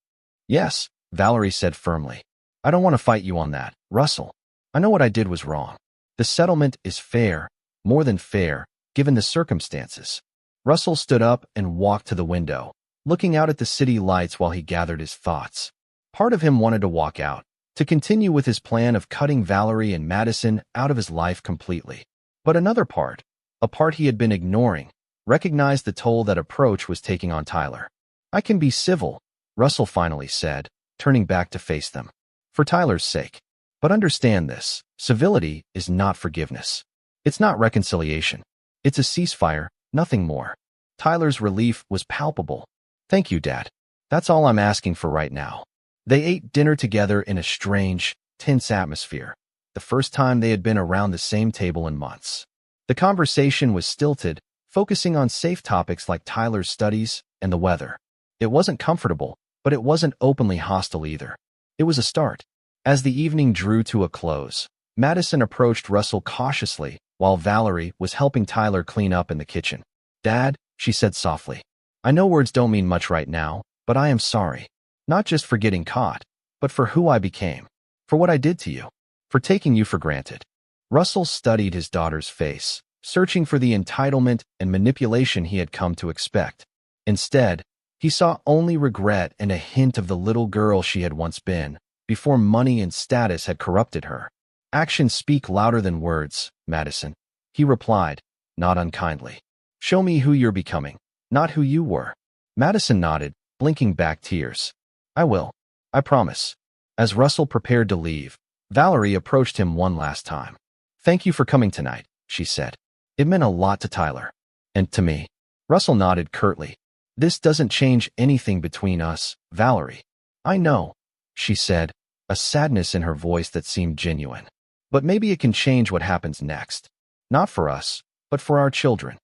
Yes, Valerie said firmly. I don't want to fight you on that, Russell. I know what I did was wrong. The settlement is fair, more than fair, given the circumstances. Russell stood up and walked to the window, looking out at the city lights while he gathered his thoughts. Part of him wanted to walk out, to continue with his plan of cutting Valerie and Madison out of his life completely. But another part, a part he had been ignoring, recognized the toll that approach was taking on Tyler. I can be civil, Russell finally said, turning back to face them. For Tyler's sake. But understand this, civility is not forgiveness. It's not reconciliation. It's a ceasefire, nothing more. Tyler's relief was palpable. Thank you, Dad. That's all I'm asking for right now. They ate dinner together in a strange, tense atmosphere, the first time they had been around the same table in months. The conversation was stilted, focusing on safe topics like Tyler's studies and the weather. It wasn't comfortable, but it wasn't openly hostile either. It was a start. As the evening drew to a close, Madison approached Russell cautiously while Valerie was helping Tyler clean up in the kitchen. Dad, she said softly, I know words don't mean much right now, but I am sorry. Not just for getting caught, but for who I became, for what I did to you, for taking you for granted. Russell studied his daughter's face, searching for the entitlement and manipulation he had come to expect. Instead, he saw only regret and a hint of the little girl she had once been, before money and status had corrupted her. Actions speak louder than words, Madison. He replied, not unkindly. Show me who you're becoming, not who you were. Madison nodded, blinking back tears. I will. I promise. As Russell prepared to leave, Valerie approached him one last time. Thank you for coming tonight, she said. It meant a lot to Tyler. And to me. Russell nodded curtly. This doesn't change anything between us, Valerie. I know, she said, a sadness in her voice that seemed genuine. But maybe it can change what happens next. Not for us, but for our children.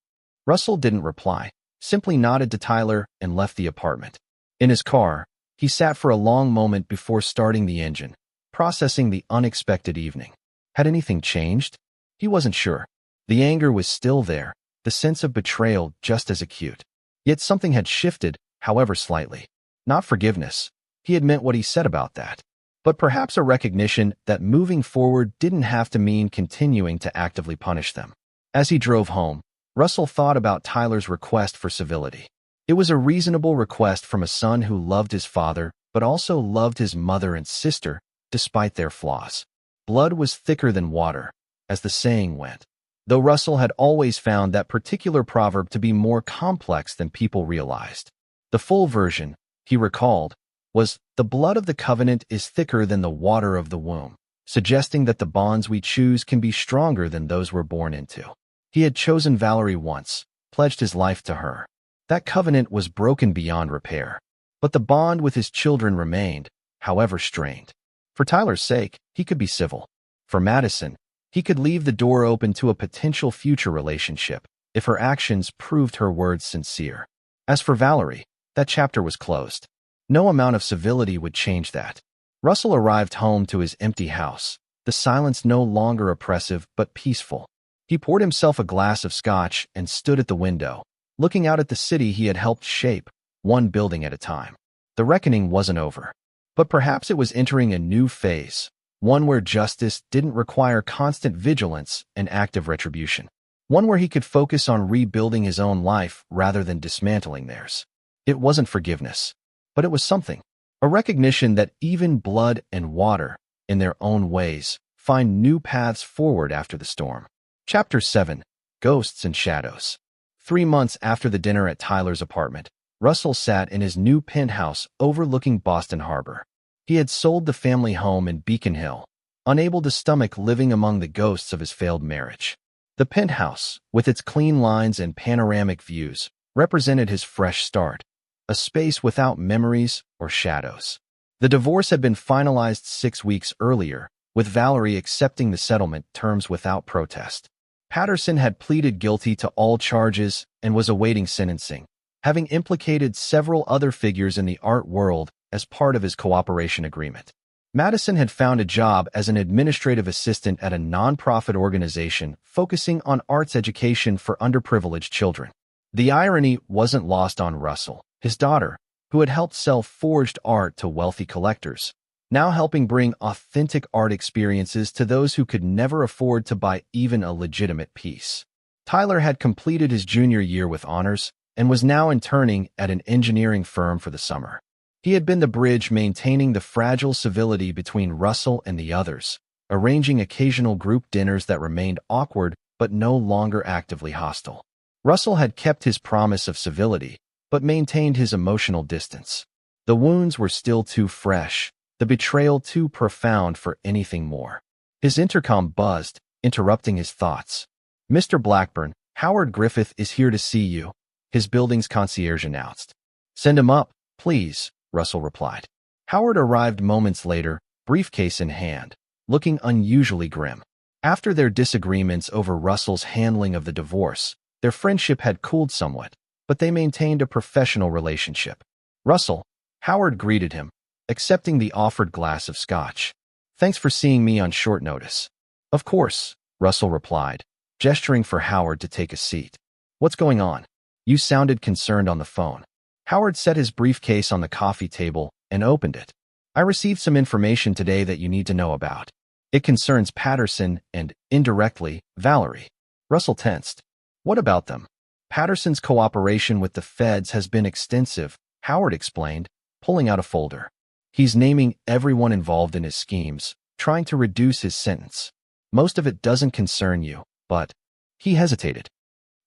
Russell didn't reply, simply nodded to Tyler and left the apartment. In his car, he sat for a long moment before starting the engine, processing the unexpected evening. Had anything changed? He wasn't sure. The anger was still there, the sense of betrayal just as acute. Yet something had shifted, however slightly. Not forgiveness. He had meant what he said about that. But perhaps a recognition that moving forward didn't have to mean continuing to actively punish them. As he drove home, Russell thought about Tyler's request for civility. It was a reasonable request from a son who loved his father, but also loved his mother and sister, despite their flaws. Blood was thicker than water, as the saying went. Though Russell had always found that particular proverb to be more complex than people realized. The full version, he recalled, was, "The blood of the covenant is thicker than the water of the womb," suggesting that the bonds we choose can be stronger than those we're born into. He had chosen Valerie once, pledged his life to her. That covenant was broken beyond repair. But the bond with his children remained, however strained. For Tyler's sake, he could be civil. For Madison, he could leave the door open to a potential future relationship if her actions proved her words sincere. As for Valerie, that chapter was closed. No amount of civility would change that. Russell arrived home to his empty house, the silence no longer oppressive but peaceful. He poured himself a glass of scotch and stood at the window, looking out at the city he had helped shape, one building at a time. The reckoning wasn't over. But perhaps it was entering a new phase, one where justice didn't require constant vigilance and active retribution. One where he could focus on rebuilding his own life rather than dismantling theirs. It wasn't forgiveness, but it was something. A recognition that even blood and water, in their own ways, find new paths forward after the storm. Chapter 7. Ghosts and Shadows. 3 months after the dinner at Tyler's apartment, Russell sat in his new penthouse overlooking Boston Harbor. He had sold the family home in Beacon Hill, unable to stomach living among the ghosts of his failed marriage. The penthouse, with its clean lines and panoramic views, represented his fresh start, a space without memories or shadows. The divorce had been finalized 6 weeks earlier, with Valerie accepting the settlement terms without protest. Patterson had pleaded guilty to all charges and was awaiting sentencing, having implicated several other figures in the art world as part of his cooperation agreement. Madison had found a job as an administrative assistant at a nonprofit organization focusing on arts education for underprivileged children. The irony wasn't lost on Russell, his daughter, who had helped sell forged art to wealthy collectors, now helping bring authentic art experiences to those who could never afford to buy even a legitimate piece. Tyler had completed his junior year with honors and was now interning at an engineering firm for the summer. He had been the bridge maintaining the fragile civility between Russell and the others, arranging occasional group dinners that remained awkward but no longer actively hostile. Russell had kept his promise of civility, but maintained his emotional distance. The wounds were still too fresh, the betrayal too profound for anything more. His intercom buzzed, interrupting his thoughts. "Mr. Blackburn, Howard Griffith is here to see you," his building's concierge announced. "Send him up, please," Russell replied. Howard arrived moments later, briefcase in hand, looking unusually grim. After their disagreements over Russell's handling of the divorce, their friendship had cooled somewhat, but they maintained a professional relationship. "Russell," Howard greeted him, accepting the offered glass of scotch. "Thanks for seeing me on short notice." "Of course," Russell replied, gesturing for Howard to take a seat. "What's going on? You sounded concerned on the phone." Howard set his briefcase on the coffee table and opened it. "I received some information today that you need to know about. It concerns Patterson and, indirectly, Valerie." Russell tensed. "What about them?" "Patterson's cooperation with the feds has been extensive," Howard explained, pulling out a folder. "He's naming everyone involved in his schemes, trying to reduce his sentence. Most of it doesn't concern you, but—" He hesitated.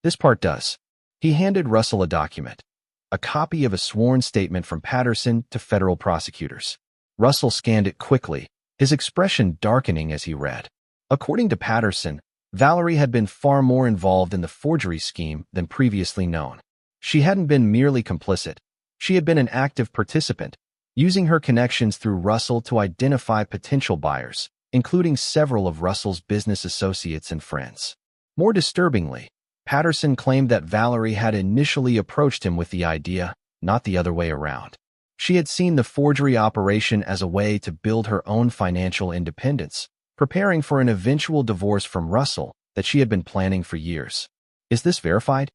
"This part does." He handed Russell a document. a copy of a sworn statement from Patterson to federal prosecutors. Russell scanned it quickly, his expression darkening as he read. According to Patterson, Valerie had been far more involved in the forgery scheme than previously known. She hadn't been merely complicit. She had been an active participant, using her connections through Russell to identify potential buyers, including several of Russell's business associates and friends. More disturbingly, Patterson claimed that Valerie had initially approached him with the idea, not the other way around. She had seen the forgery operation as a way to build her own financial independence, preparing for an eventual divorce from Russell that she had been planning for years. "Is this verified?"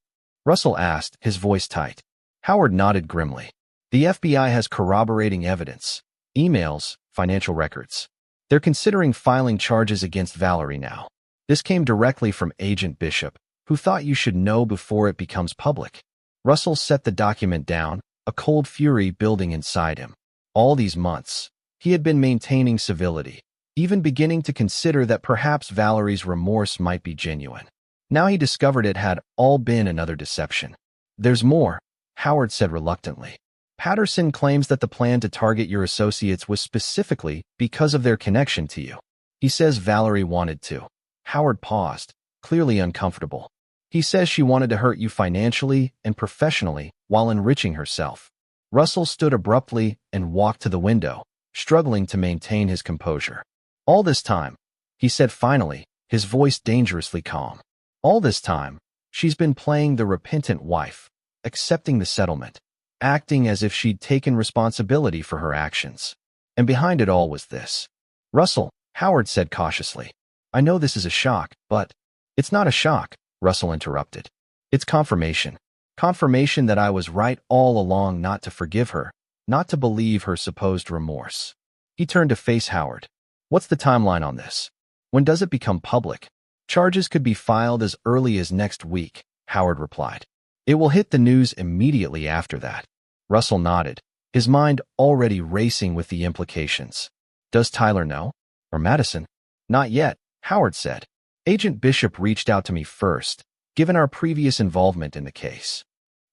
Russell asked, his voice tight. Howard nodded grimly. "The FBI has corroborating evidence. Emails, financial records. They're considering filing charges against Valerie now. This came directly from Agent Bishop, who thought you should know before it becomes public." Russell set the document down, a cold fury building inside him. All these months, he had been maintaining civility, even beginning to consider that perhaps Valerie's remorse might be genuine. Now he discovered it had all been another deception. "There's more," Howard said reluctantly. "Patterson claims that the plan to target your associates was specifically because of their connection to you. He says Valerie wanted to." Howard paused, clearly uncomfortable. "He says she wanted to hurt you financially and professionally while enriching herself." Russell stood abruptly and walked to the window, struggling to maintain his composure. "All this time," he said finally, his voice dangerously calm. "All this time, she's been playing the repentant wife, accepting the settlement, acting as if she'd taken responsibility for her actions. And behind it all was this." "Russell," Howard said cautiously, "I know this is a shock, but—" "It's not a shock," Russell interrupted. "It's confirmation. Confirmation that I was right all along not to forgive her, not to believe her supposed remorse." He turned to face Howard. "What's the timeline on this? When does it become public?" "Charges could be filed as early as next week," Howard replied. "It will hit the news immediately after that." Russell nodded, his mind already racing with the implications. "Does Tyler know? Or Madison?" "Not yet," Howard said. "Agent Bishop reached out to me first, given our previous involvement in the case."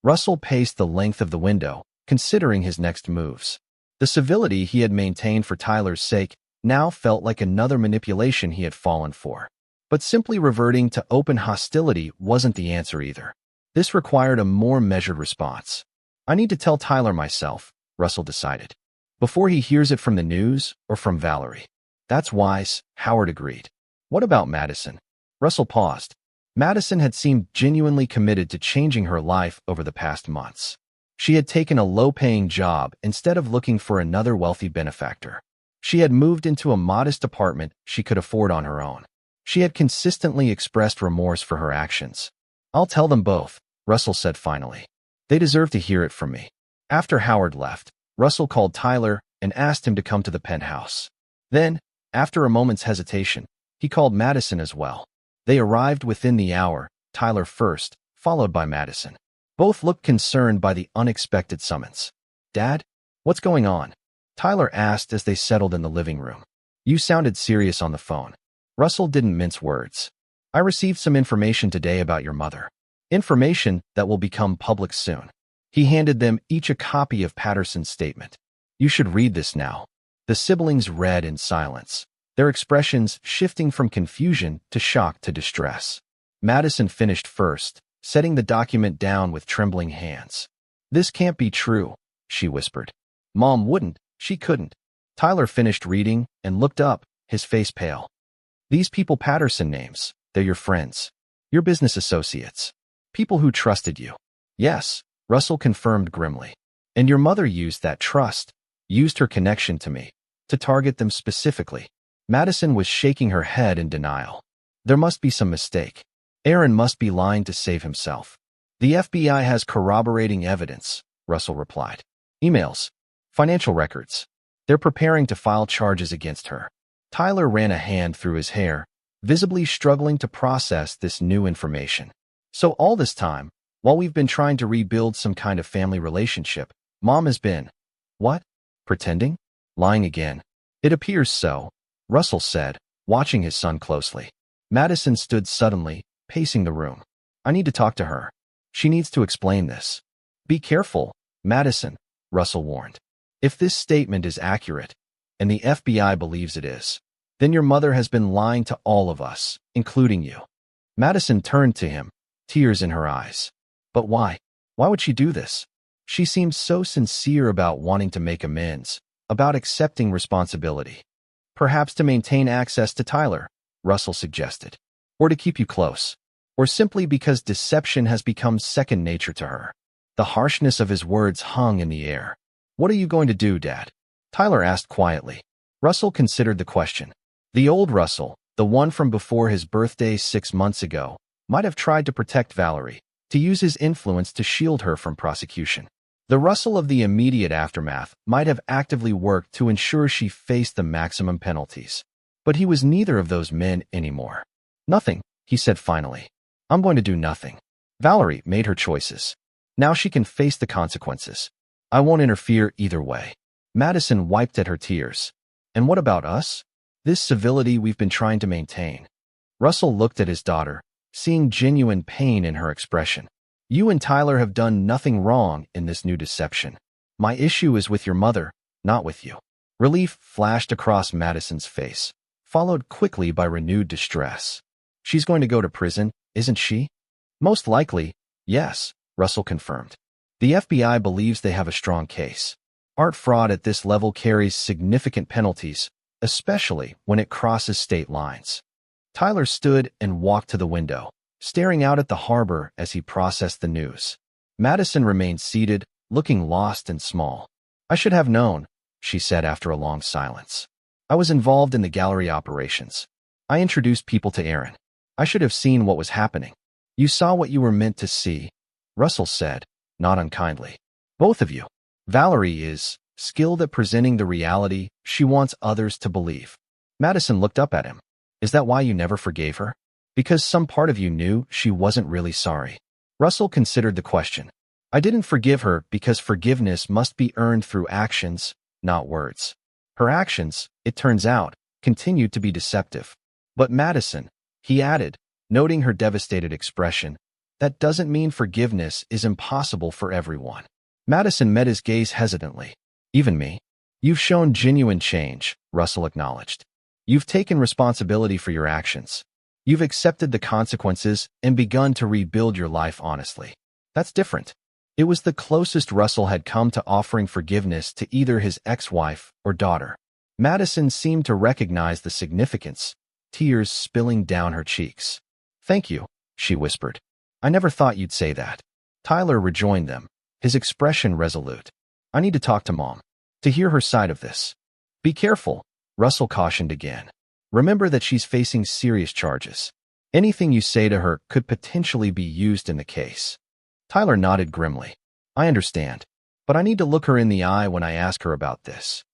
Russell paced the length of the window, considering his next moves. The civility he had maintained for Tyler's sake now felt like another manipulation he had fallen for. But simply reverting to open hostility wasn't the answer either. This required a more measured response. "I need to tell Tyler myself," Russell decided, "before he hears it from the news or from Valerie." "That's wise," Howard agreed. "What about Madison?" Russell paused. Madison had seemed genuinely committed to changing her life over the past months. She had taken a low-paying job instead of looking for another wealthy benefactor. She had moved into a modest apartment she could afford on her own. She had consistently expressed remorse for her actions. "I'll tell them both," Russell said finally. "They deserve to hear it from me." After Howard left, Russell called Tyler and asked him to come to the penthouse. Then, after a moment's hesitation, he called Madison as well. They arrived within the hour, Tyler first, followed by Madison. Both looked concerned by the unexpected summons. "Dad? What's going on?" Tyler asked as they settled in the living room. "You sounded serious on the phone." Russell didn't mince words. "I received some information today about your mother. Information that will become public soon." He handed them each a copy of Patterson's statement. "You should read this now." The siblings read in silence, their expressions shifting from confusion to shock to distress. Madison finished first, setting the document down with trembling hands. "This can't be true," she whispered. "Mom wouldn't, she couldn't." Tyler finished reading and looked up, his face pale. "These people Patterson names, they're your friends. Your business associates. People who trusted you." "Yes," Russell confirmed grimly. "And your mother used that trust, used her connection to me, to target them specifically." Madison was shaking her head in denial. "There must be some mistake. Aaron must be lying to save himself." "The FBI has corroborating evidence," Russell replied. "Emails, financial records. They're preparing to file charges against her." Tyler ran a hand through his hair, visibly struggling to process this new information. "So all this time, while we've been trying to rebuild some kind of family relationship, Mom has been—" "What? Pretending? Lying again?" "It appears so," Russell said, watching his son closely. Madison stood suddenly, pacing the room. "I need to talk to her. She needs to explain this." "Be careful," Madison, Russell warned. If this statement is accurate, and the FBI believes it is, then your mother has been lying to all of us, including you. Madison turned to him, tears in her eyes. But why? Why would she do this? She seemed so sincere about wanting to make amends, about accepting responsibility. Perhaps to maintain access to Tyler, Russell suggested, or to keep you close, or simply because deception has become second nature to her. The harshness of his words hung in the air. What are you going to do, Dad? Tyler asked quietly. Russell considered the question. The old Russell, the one from before his birthday 6 months ago, might have tried to protect Valerie, to use his influence to shield her from prosecution. The Russell of the immediate aftermath might have actively worked to ensure she faced the maximum penalties. But he was neither of those men anymore. Nothing, he said finally. I'm going to do nothing. Valerie made her choices. Now she can face the consequences. I won't interfere either way. Madison wiped at her tears. And what about us? This civility we've been trying to maintain. Russell looked at his daughter, seeing genuine pain in her expression. You and Tyler have done nothing wrong in this new deception. My issue is with your mother, not with you. Relief flashed across Madison's face, followed quickly by renewed distress. She's going to go to prison, isn't she? Most likely, yes, Russell confirmed. The FBI believes they have a strong case. Art fraud at this level carries significant penalties, especially when it crosses state lines. Tyler stood and walked to the window, staring out at the harbor as he processed the news. Madison remained seated, looking lost and small. I should have known, she said after a long silence. I was involved in the gallery operations. I introduced people to Aaron. I should have seen what was happening. You saw what you were meant to see, Russell said, not unkindly. Both of you. Valerie is skilled at presenting the reality she wants others to believe. Madison looked up at him. Is that why you never forgave her? Because some part of you knew she wasn't really sorry. Russell considered the question. I didn't forgive her because forgiveness must be earned through actions, not words. Her actions, it turns out, continued to be deceptive. But Madison, he added, noting her devastated expression, that doesn't mean forgiveness is impossible for everyone. Madison met his gaze hesitantly. Even me? You've shown genuine change, Russell acknowledged. You've taken responsibility for your actions. You've accepted the consequences and begun to rebuild your life honestly. That's different. It was the closest Russell had come to offering forgiveness to either his ex-wife or daughter. Madison seemed to recognize the significance, tears spilling down her cheeks. Thank you, she whispered. I never thought you'd say that. Tyler rejoined them, his expression resolute. I need to talk to Mom, to hear her side of this. Be careful, Russell cautioned again. Remember that she's facing serious charges. Anything you say to her could potentially be used in the case. Tyler nodded grimly. I understand, but I need to look her in the eye when I ask her about this.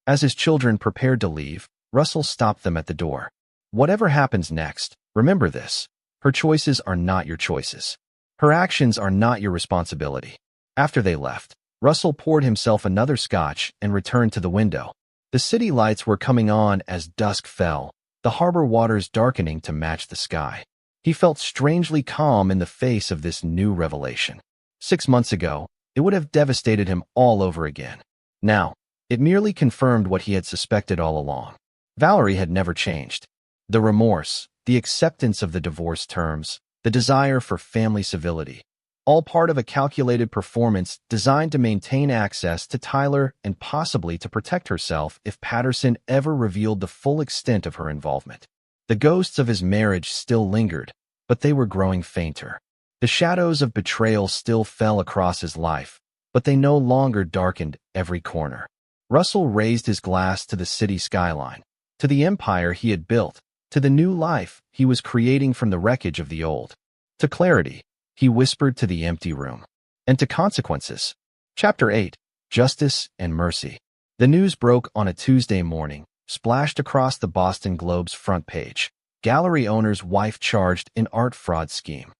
As his children prepared to leave, Russell stopped them at the door. Whatever happens next, remember this. Her choices are not your choices. Her actions are not your responsibility. After they left, Russell poured himself another scotch and returned to the window. The city lights were coming on as dusk fell, the harbor waters darkening to match the sky. He felt strangely calm in the face of this new revelation. 6 months ago, it would have devastated him all over again. Now, it merely confirmed what he had suspected all along. Valerie had never changed. The remorse, the acceptance of the divorce terms, the desire for family civility, all part of a calculated performance designed to maintain access to Tyler and possibly to protect herself if Patterson ever revealed the full extent of her involvement. The ghosts of his marriage still lingered, but they were growing fainter. The shadows of betrayal still fell across his life, but they no longer darkened every corner. Russell raised his glass to the city skyline, to the empire he had built, to the new life he was creating from the wreckage of the old. To clarity, he whispered to the empty room. And to consequences. Chapter 8. Justice and Mercy. The news broke on a Tuesday morning, splashed across the Boston Globe's front page. Gallery owner's wife charged in art fraud scheme.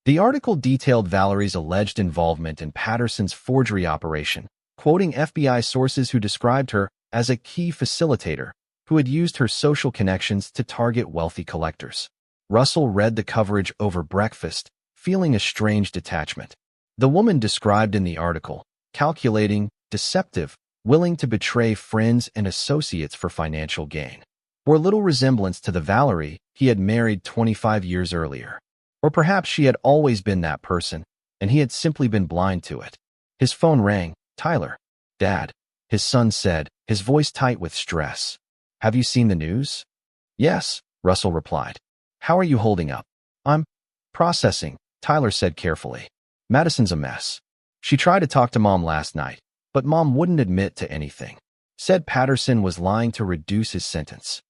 The article detailed Valerie's alleged involvement in Patterson's forgery operation, quoting FBI sources who described her as a key facilitator who had used her social connections to target wealthy collectors. Russell read the coverage over breakfast, feeling a strange detachment. The woman described in the article, calculating, deceptive, willing to betray friends and associates for financial gain. Bore little resemblance to the Valerie he had married 25 years earlier. Or perhaps she had always been that person, and he had simply been blind to it. His phone rang. "Tyler." "Dad," his son said, his voice tight with stress. "Have you seen the news?" "Yes," Russell replied. "How are you holding up?" "I'm processing," Tyler said carefully. "Madison's a mess. She tried to talk to Mom last night, but Mom wouldn't admit to anything. Said Patterson was lying to reduce his sentence."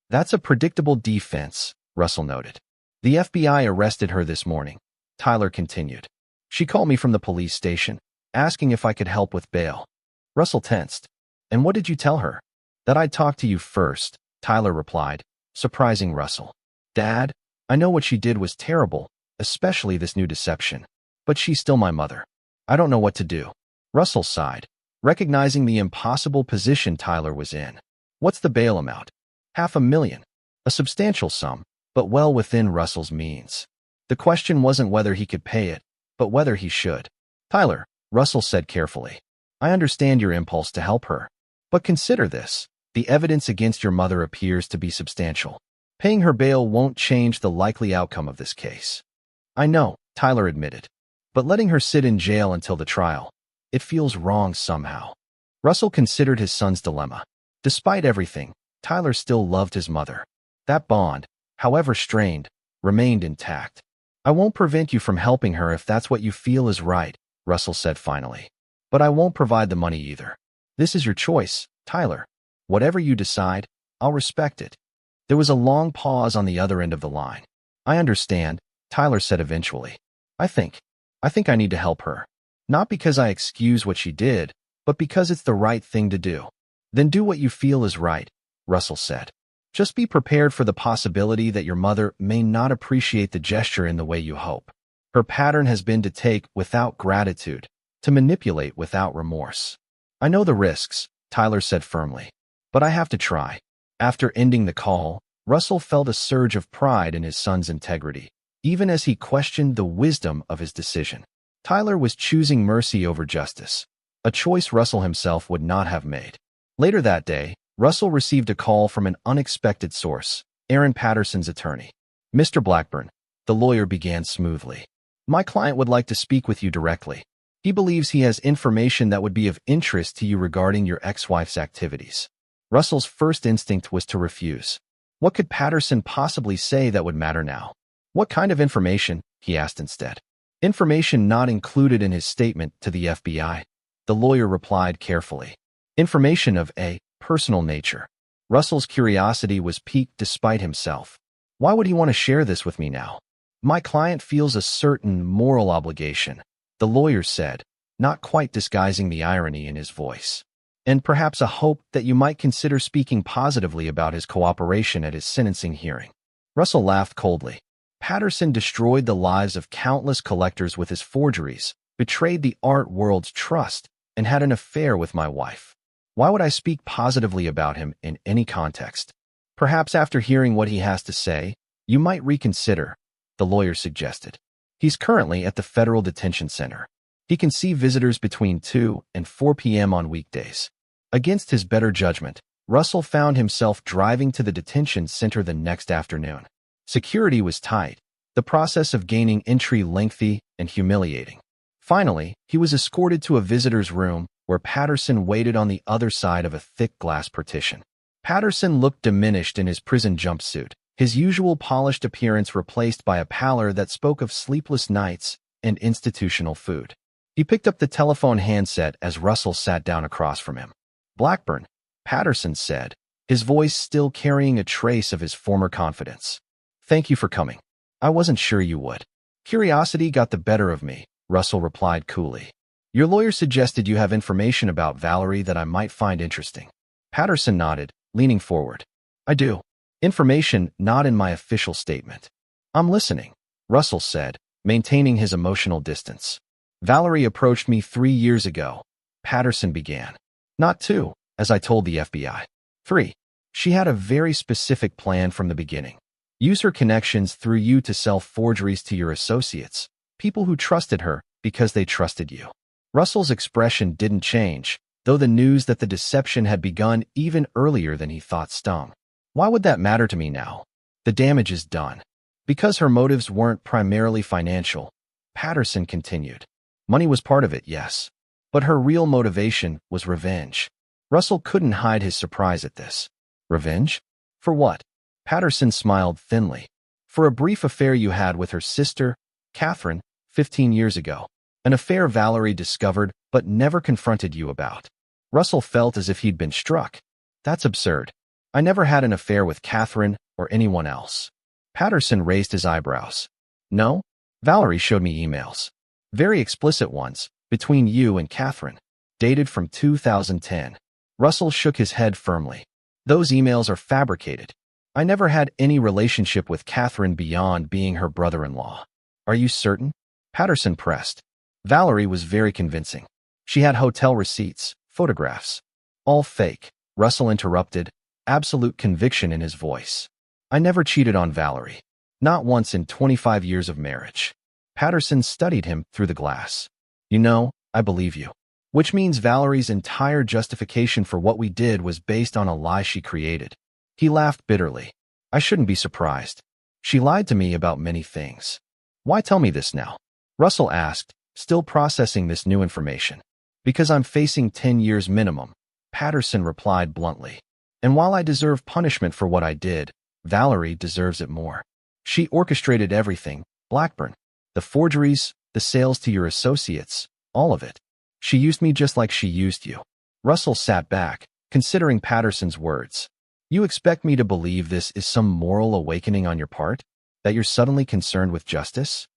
"That's a predictable defense," Russell noted. "The FBI arrested her this morning," Tyler continued. "She called me from the police station, asking if I could help with bail." Russell tensed. "And what did you tell her?" "That I'd talk to you first," Tyler replied, surprising Russell. "Dad, I know what she did was terrible, especially this new deception. But she's still my mother. I don't know what to do." Russell sighed, recognizing the impossible position Tyler was in. "What's the bail amount?" $500,000. A substantial sum, but well within Russell's means. The question wasn't whether he could pay it, but whether he should. "Tyler," Russell said carefully, "I understand your impulse to help her. But consider this. The evidence against your mother appears to be substantial. Paying her bail won't change the likely outcome of this case." "I know," Tyler admitted. "But letting her sit in jail until the trial, it feels wrong somehow." Russell considered his son's dilemma. Despite everything, Tyler still loved his mother. That bond, however strained, remained intact. "I won't prevent you from helping her if that's what you feel is right," Russell said finally. "But I won't provide the money either. This is your choice, Tyler. Whatever you decide, I'll respect it." There was a long pause on the other end of the line. "I understand," Tyler said eventually. I think I need to help her. Not because I excuse what she did, but because it's the right thing to do." "Then do what you feel is right," Russell said. "Just be prepared for the possibility that your mother may not appreciate the gesture in the way you hope. Her pattern has been to take without gratitude, to manipulate without remorse." "I know the risks," Tyler said firmly, "but I have to try." After ending the call, Russell felt a surge of pride in his son's integrity, even as he questioned the wisdom of his decision. Tyler was choosing mercy over justice, a choice Russell himself would not have made. Later that day, Russell received a call from an unexpected source, Aaron Patterson's attorney. "Mr. Blackburn," the lawyer began smoothly, "my client would like to speak with you directly. He believes he has information that would be of interest to you regarding your ex-wife's activities." Russell's first instinct was to refuse. What could Patterson possibly say that would matter now? "What kind of information?" he asked instead. "Information not included in his statement to the FBI," the lawyer replied carefully. "Information of a personal nature." Russell's curiosity was piqued despite himself. "Why would he want to share this with me now?" "My client feels a certain moral obligation," the lawyer said, not quite disguising the irony in his voice. "And perhaps a hope that you might consider speaking positively about his cooperation at his sentencing hearing." Russell laughed coldly. "Patterson destroyed the lives of countless collectors with his forgeries, betrayed the art world's trust, and had an affair with my wife. Why would I speak positively about him in any context?" "Perhaps after hearing what he has to say, you might reconsider," the lawyer suggested. "He's currently at the Federal Detention Center. He can see visitors between 2 and 4 p.m. on weekdays." Against his better judgment, Russell found himself driving to the detention center the next afternoon. Security was tight, the process of gaining entry lengthy and humiliating. Finally, he was escorted to a visitor's room where Patterson waited on the other side of a thick glass partition. Patterson looked diminished in his prison jumpsuit, his usual polished appearance replaced by a pallor that spoke of sleepless nights and institutional food. He picked up the telephone handset as Russell sat down across from him. "Blackburn," Patterson said, his voice still carrying a trace of his former confidence. "Thank you for coming. I wasn't sure you would." "Curiosity got the better of me," Russell replied coolly. "Your lawyer suggested you have information about Valerie that I might find interesting." Patterson nodded, leaning forward. "I do. Information not in my official statement." "I'm listening," Russell said, maintaining his emotional distance. "Valerie approached me 3 years ago," Patterson began. "Not 2, as I told the FBI. 3. She had a very specific plan from the beginning. Use her connections through you to sell forgeries to your associates, people who trusted her because they trusted you. Russell's expression didn't change, though the news that the deception had begun even earlier than he thought stung. Why would that matter to me now? The damage is done. Because her motives weren't primarily financial, Patterson continued. Money was part of it, yes. But her real motivation was revenge. Russell couldn't hide his surprise at this. Revenge? For what? Patterson smiled thinly. For a brief affair you had with her sister, Catherine, 15 years ago. An affair Valerie discovered but never confronted you about. Russell felt as if he'd been struck. That's absurd. I never had an affair with Catherine or anyone else. Patterson raised his eyebrows. No? Valerie showed me emails. Very explicit ones, between you and Catherine. Dated from 2010. Russell shook his head firmly. Those emails are fabricated. I never had any relationship with Catherine beyond being her brother-in-law. Are you certain? Patterson pressed. Valerie was very convincing. She had hotel receipts, photographs. All fake, Russell interrupted, absolute conviction in his voice. I never cheated on Valerie. Not once in 25 years of marriage. Patterson studied him through the glass. You know, I believe you. Which means Valerie's entire justification for what we did was based on a lie she created. He laughed bitterly. I shouldn't be surprised. She lied to me about many things. Why tell me this now? Russell asked, still processing this new information. Because I'm facing 10 years minimum, Patterson replied bluntly. And while I deserve punishment for what I did, Valerie deserves it more. She orchestrated everything, Blackburn. The forgeries, the sales to your associates, all of it. She used me just like she used you. Russell sat back, considering Patterson's words. You expect me to believe this is some moral awakening on your part? That you're suddenly concerned with justice?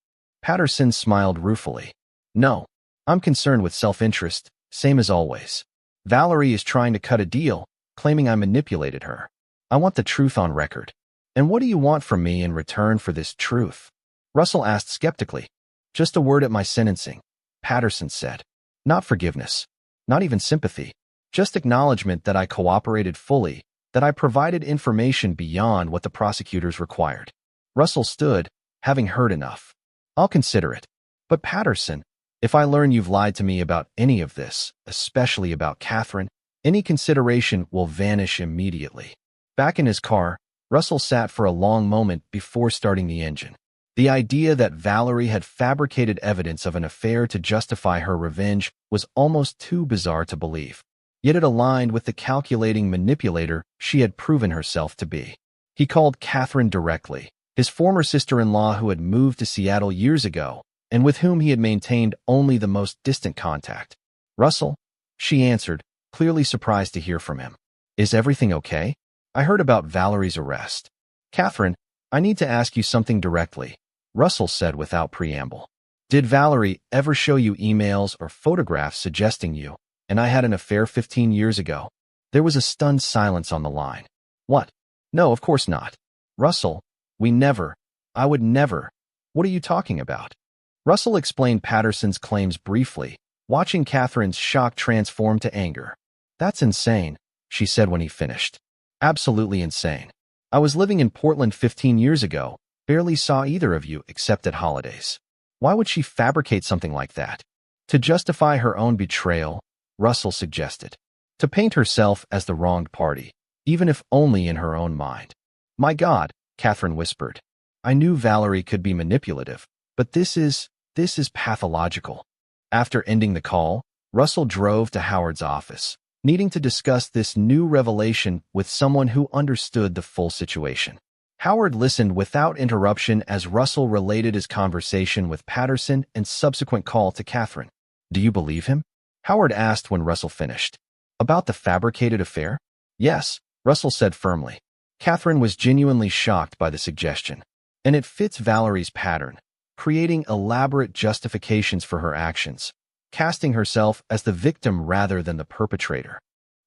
Patterson smiled ruefully. No, I'm concerned with self-interest, same as always. Valerie is trying to cut a deal, claiming I manipulated her. I want the truth on record. And what do you want from me in return for this truth? Russell asked skeptically. Just a word at my sentencing, Patterson said. Not forgiveness. Not even sympathy. Just acknowledgement that I cooperated fully, that I provided information beyond what the prosecutors required. Russell stood, having heard enough. I'll consider it. But Patterson, if I learn you've lied to me about any of this, especially about Catherine, any consideration will vanish immediately. Back in his car, Russell sat for a long moment before starting the engine. The idea that Valerie had fabricated evidence of an affair to justify her revenge was almost too bizarre to believe. Yet it aligned with the calculating manipulator she had proven herself to be. He called Catherine directly, his former sister-in-law who had moved to Seattle years ago, and with whom he had maintained only the most distant contact. Russell? She answered, clearly surprised to hear from him. Is everything okay? I heard about Valerie's arrest. Catherine, I need to ask you something directly, Russell said without preamble. Did Valerie ever show you emails or photographs suggesting you and I had an affair 15 years ago? There was a stunned silence on the line. What? No, of course not. Russell, I would never. What are you talking about? Russell explained Patterson's claims briefly, watching Catherine's shock transform to anger. That's insane, she said when he finished. Absolutely insane. I was living in Portland 15 years ago, barely saw either of you except at holidays. Why would she fabricate something like that? To justify her own betrayal, Russell suggested. To paint herself as the wronged party, even if only in her own mind. My God, Catherine whispered. I knew Valerie could be manipulative, but this is pathological. After ending the call, Russell drove to Howard's office, needing to discuss this new revelation with someone who understood the full situation. Howard listened without interruption as Russell related his conversation with Patterson and subsequent call to Catherine. Do you believe him? Howard asked when Russell finished. About the fabricated affair? Yes, Russell said firmly. Catherine was genuinely shocked by the suggestion. And it fits Valerie's pattern, creating elaborate justifications for her actions, casting herself as the victim rather than the perpetrator.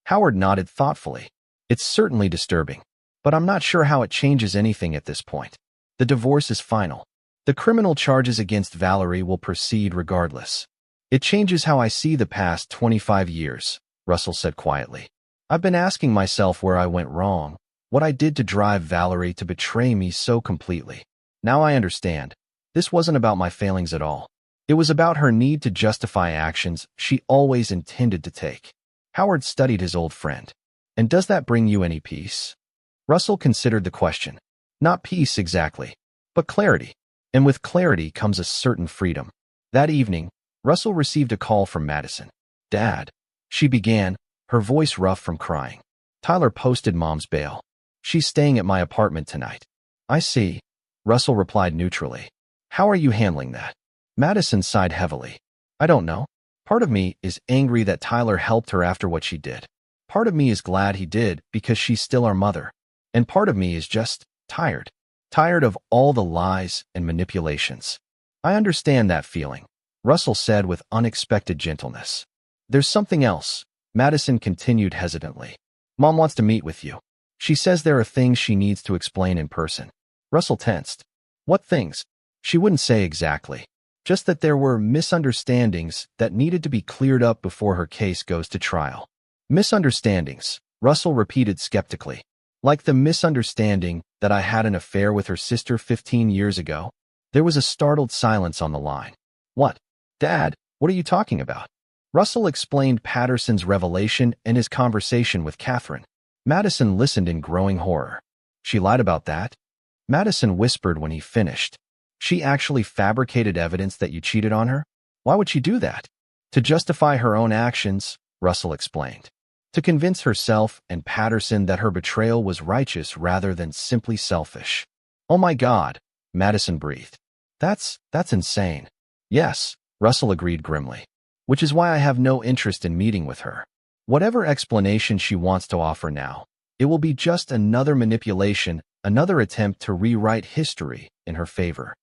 Howard nodded thoughtfully. It's certainly disturbing, but I'm not sure how it changes anything at this point. The divorce is final. The criminal charges against Valerie will proceed regardless. It changes how I see the past 25 years, Russell said quietly. I've been asking myself where I went wrong, what I did to drive Valerie to betray me so completely. Now I understand. This wasn't about my failings at all. It was about her need to justify actions she always intended to take. Howard studied his old friend. And does that bring you any peace? Russell considered the question. Not peace exactly, but clarity. And with clarity comes a certain freedom. That evening, Russell received a call from Madison. Dad, she began, her voice rough from crying. Tyler posted Mom's bail. She's staying at my apartment tonight. I see, Russell replied neutrally. How are you handling that? Madison sighed heavily. I don't know. Part of me is angry that Tyler helped her after what she did. Part of me is glad he did because she's still our mother. And part of me is just tired. Tired of all the lies and manipulations. I understand that feeling, Russell said with unexpected gentleness. There's something else, Madison continued hesitantly. Mom wants to meet with you. She says there are things she needs to explain in person. Russell tensed. What things? She wouldn't say exactly. Just that there were misunderstandings that needed to be cleared up before her case goes to trial. Misunderstandings, Russell repeated skeptically. Like the misunderstanding that I had an affair with her sister 15 years ago? There was a startled silence on the line. What? Dad, what are you talking about? Russell explained Patterson's revelation and his conversation with Catherine. Madison listened in growing horror. She lied about that? Madison whispered when he finished. She actually fabricated evidence that you cheated on her? Why would she do that? To justify her own actions, Russell explained. To convince herself and Patterson that her betrayal was righteous rather than simply selfish. Oh my God, Madison breathed. That's insane. Yes, Russell agreed grimly. Which is why I have no interest in meeting with her. Whatever explanation she wants to offer now, it will be just another manipulation, another attempt to rewrite history in her favor.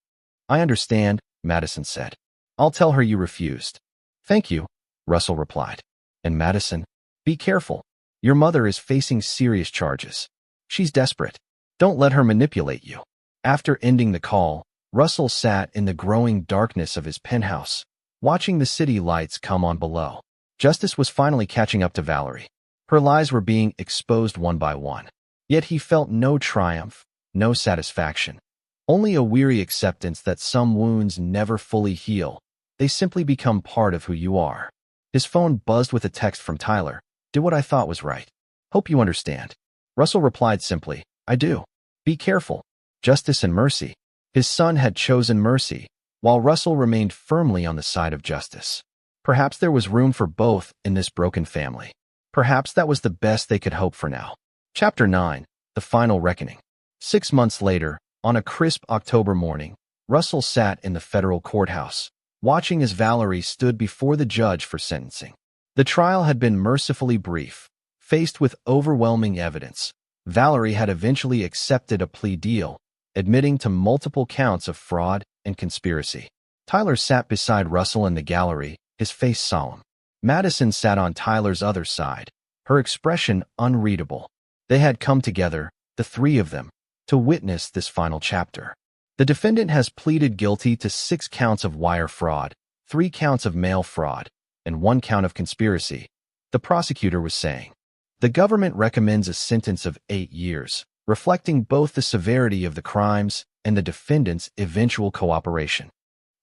I understand, Madison said. I'll tell her you refused. Thank you, Russell replied. And Madison, be careful. Your mother is facing serious charges. She's desperate. Don't let her manipulate you. After ending the call, Russell sat in the growing darkness of his penthouse, watching the city lights come on below. Justice was finally catching up to Valerie. Her lies were being exposed one by one. Yet he felt no triumph, no satisfaction. Only a weary acceptance that some wounds never fully heal. They simply become part of who you are. His phone buzzed with a text from Tyler. Did what I thought was right. Hope you understand. Russell replied simply, I do. Be careful. Justice and mercy. His son had chosen mercy, while Russell remained firmly on the side of justice. Perhaps there was room for both in this broken family. Perhaps that was the best they could hope for now. Chapter 9. The Final Reckoning. 6 months later, on a crisp October morning, Russell sat in the federal courthouse, watching as Valerie stood before the judge for sentencing. The trial had been mercifully brief. Faced with overwhelming evidence, Valerie had eventually accepted a plea deal, admitting to multiple counts of fraud and conspiracy. Tyler sat beside Russell in the gallery, his face solemn. Madison sat on Tyler's other side, her expression unreadable. They had come together, the three of them, to witness this final chapter. The defendant has pleaded guilty to 6 counts of wire fraud, 3 counts of mail fraud, and 1 count of conspiracy, the prosecutor was saying. The government recommends a sentence of 8 years, reflecting both the severity of the crimes and the defendant's eventual cooperation.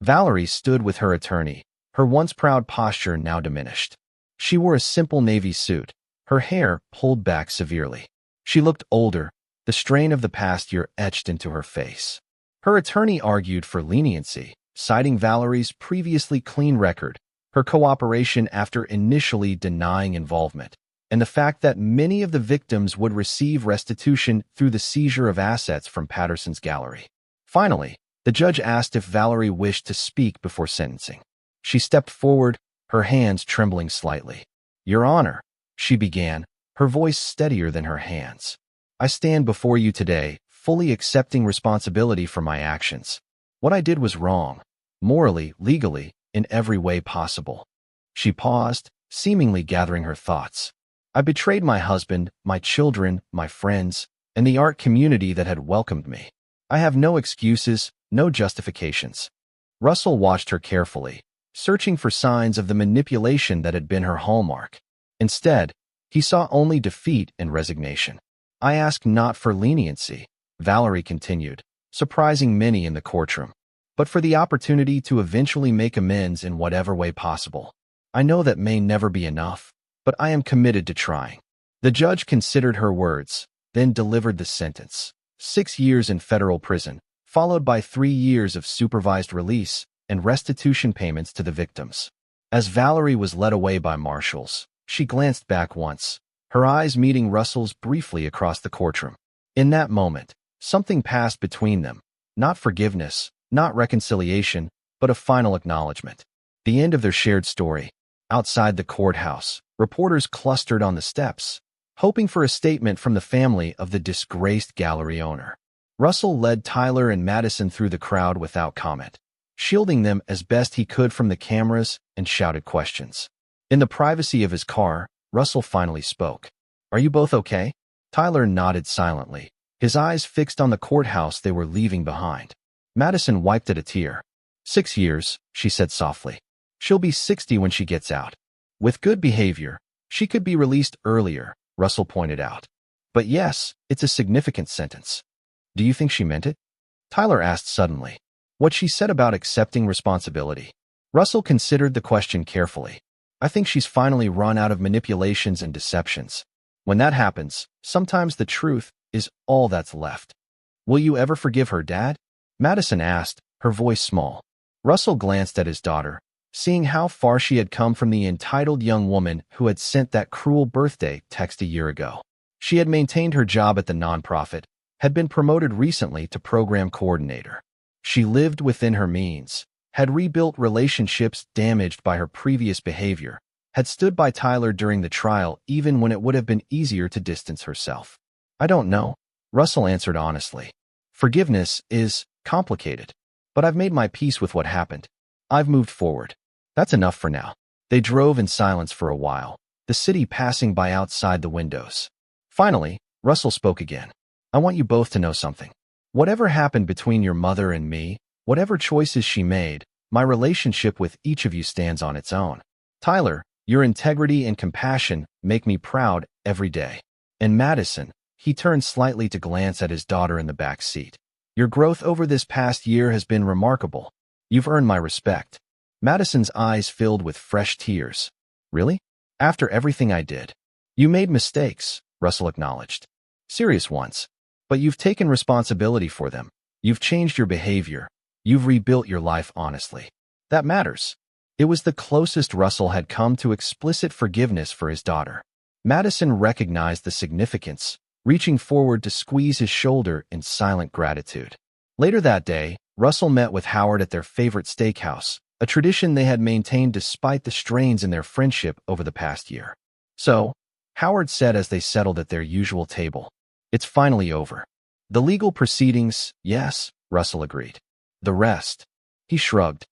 Valerie stood with her attorney, her once proud posture now diminished. She wore a simple navy suit, her hair pulled back severely. She looked older, the strain of the past year etched into her face. Her attorney argued for leniency, citing Valerie's previously clean record, her cooperation after initially denying involvement, and the fact that many of the victims would receive restitution through the seizure of assets from Patterson's gallery. Finally, the judge asked if Valerie wished to speak before sentencing. She stepped forward, her hands trembling slightly. Your Honor, she began, her voice steadier than her hands. I stand before you today, fully accepting responsibility for my actions. What I did was wrong, morally, legally, in every way possible. She paused, seemingly gathering her thoughts. I betrayed my husband, my children, my friends, and the art community that had welcomed me. I have no excuses, no justifications. Russell watched her carefully, searching for signs of the manipulation that had been her hallmark. Instead, he saw only defeat and resignation. I ask not for leniency, Valerie continued, surprising many in the courtroom. but for the opportunity to eventually make amends in whatever way possible. I know that may never be enough, but I am committed to trying." The judge considered her words, then delivered the sentence: 6 years in federal prison, followed by 3 years of supervised release and restitution payments to the victims. As Valerie was led away by marshals, she glanced back once, her eyes meeting Russell's briefly across the courtroom. In that moment, something passed between them, not forgiveness, not reconciliation, but a final acknowledgement. The end of their shared story. Outside the courthouse, reporters clustered on the steps, hoping for a statement from the family of the disgraced gallery owner. Russell led Tyler and Madison through the crowd without comment, shielding them as best he could from the cameras and shouted questions. In the privacy of his car, Russell finally spoke. "Are you both okay?" Tyler nodded silently, his eyes fixed on the courthouse they were leaving behind. Madison wiped at a tear. 6 years, she said softly. "She'll be 60 when she gets out. With good behavior, she could be released earlier," Russell pointed out. "But yes, it's a significant sentence." "Do you think she meant it?" Tyler asked suddenly. "What she said about accepting responsibility." Russell considered the question carefully. "I think she's finally run out of manipulations and deceptions. When that happens, sometimes the truth is all that's left." "Will you ever forgive her, Dad?" Madison asked, her voice small. Russell glanced at his daughter, seeing how far she had come from the entitled young woman who had sent that cruel birthday text a year ago. She had maintained her job at the nonprofit, had been promoted recently to program coordinator. She lived within her means, had rebuilt relationships damaged by her previous behavior, had stood by Tyler during the trial even when it would have been easier to distance herself. "I don't know," Russell answered honestly. "Forgiveness is complicated, but I've made my peace with what happened. I've moved forward. That's enough for now." They drove in silence for a while, the city passing by outside the windows. Finally, Russell spoke again. "I want you both to know something. Whatever happened between your mother and me, whatever choices she made, my relationship with each of you stands on its own. Tyler, your integrity and compassion make me proud every day. And Madison," he turned slightly to glance at his daughter in the back seat, "your growth over this past year has been remarkable. You've earned my respect." Madison's eyes filled with fresh tears. "Really? After everything I did?" "You made mistakes," Russell acknowledged. "Serious ones. But you've taken responsibility for them. You've changed your behavior. You've rebuilt your life honestly. That matters." It was the closest Russell had come to explicit forgiveness for his daughter. Madison recognized the significance, reaching forward to squeeze his shoulder in silent gratitude. Later that day, Russell met with Howard at their favorite steakhouse, a tradition they had maintained despite the strains in their friendship over the past year. "So," Howard said as they settled at their usual table, "it's finally over." "The legal proceedings, yes," Russell agreed. "The rest?" He shrugged.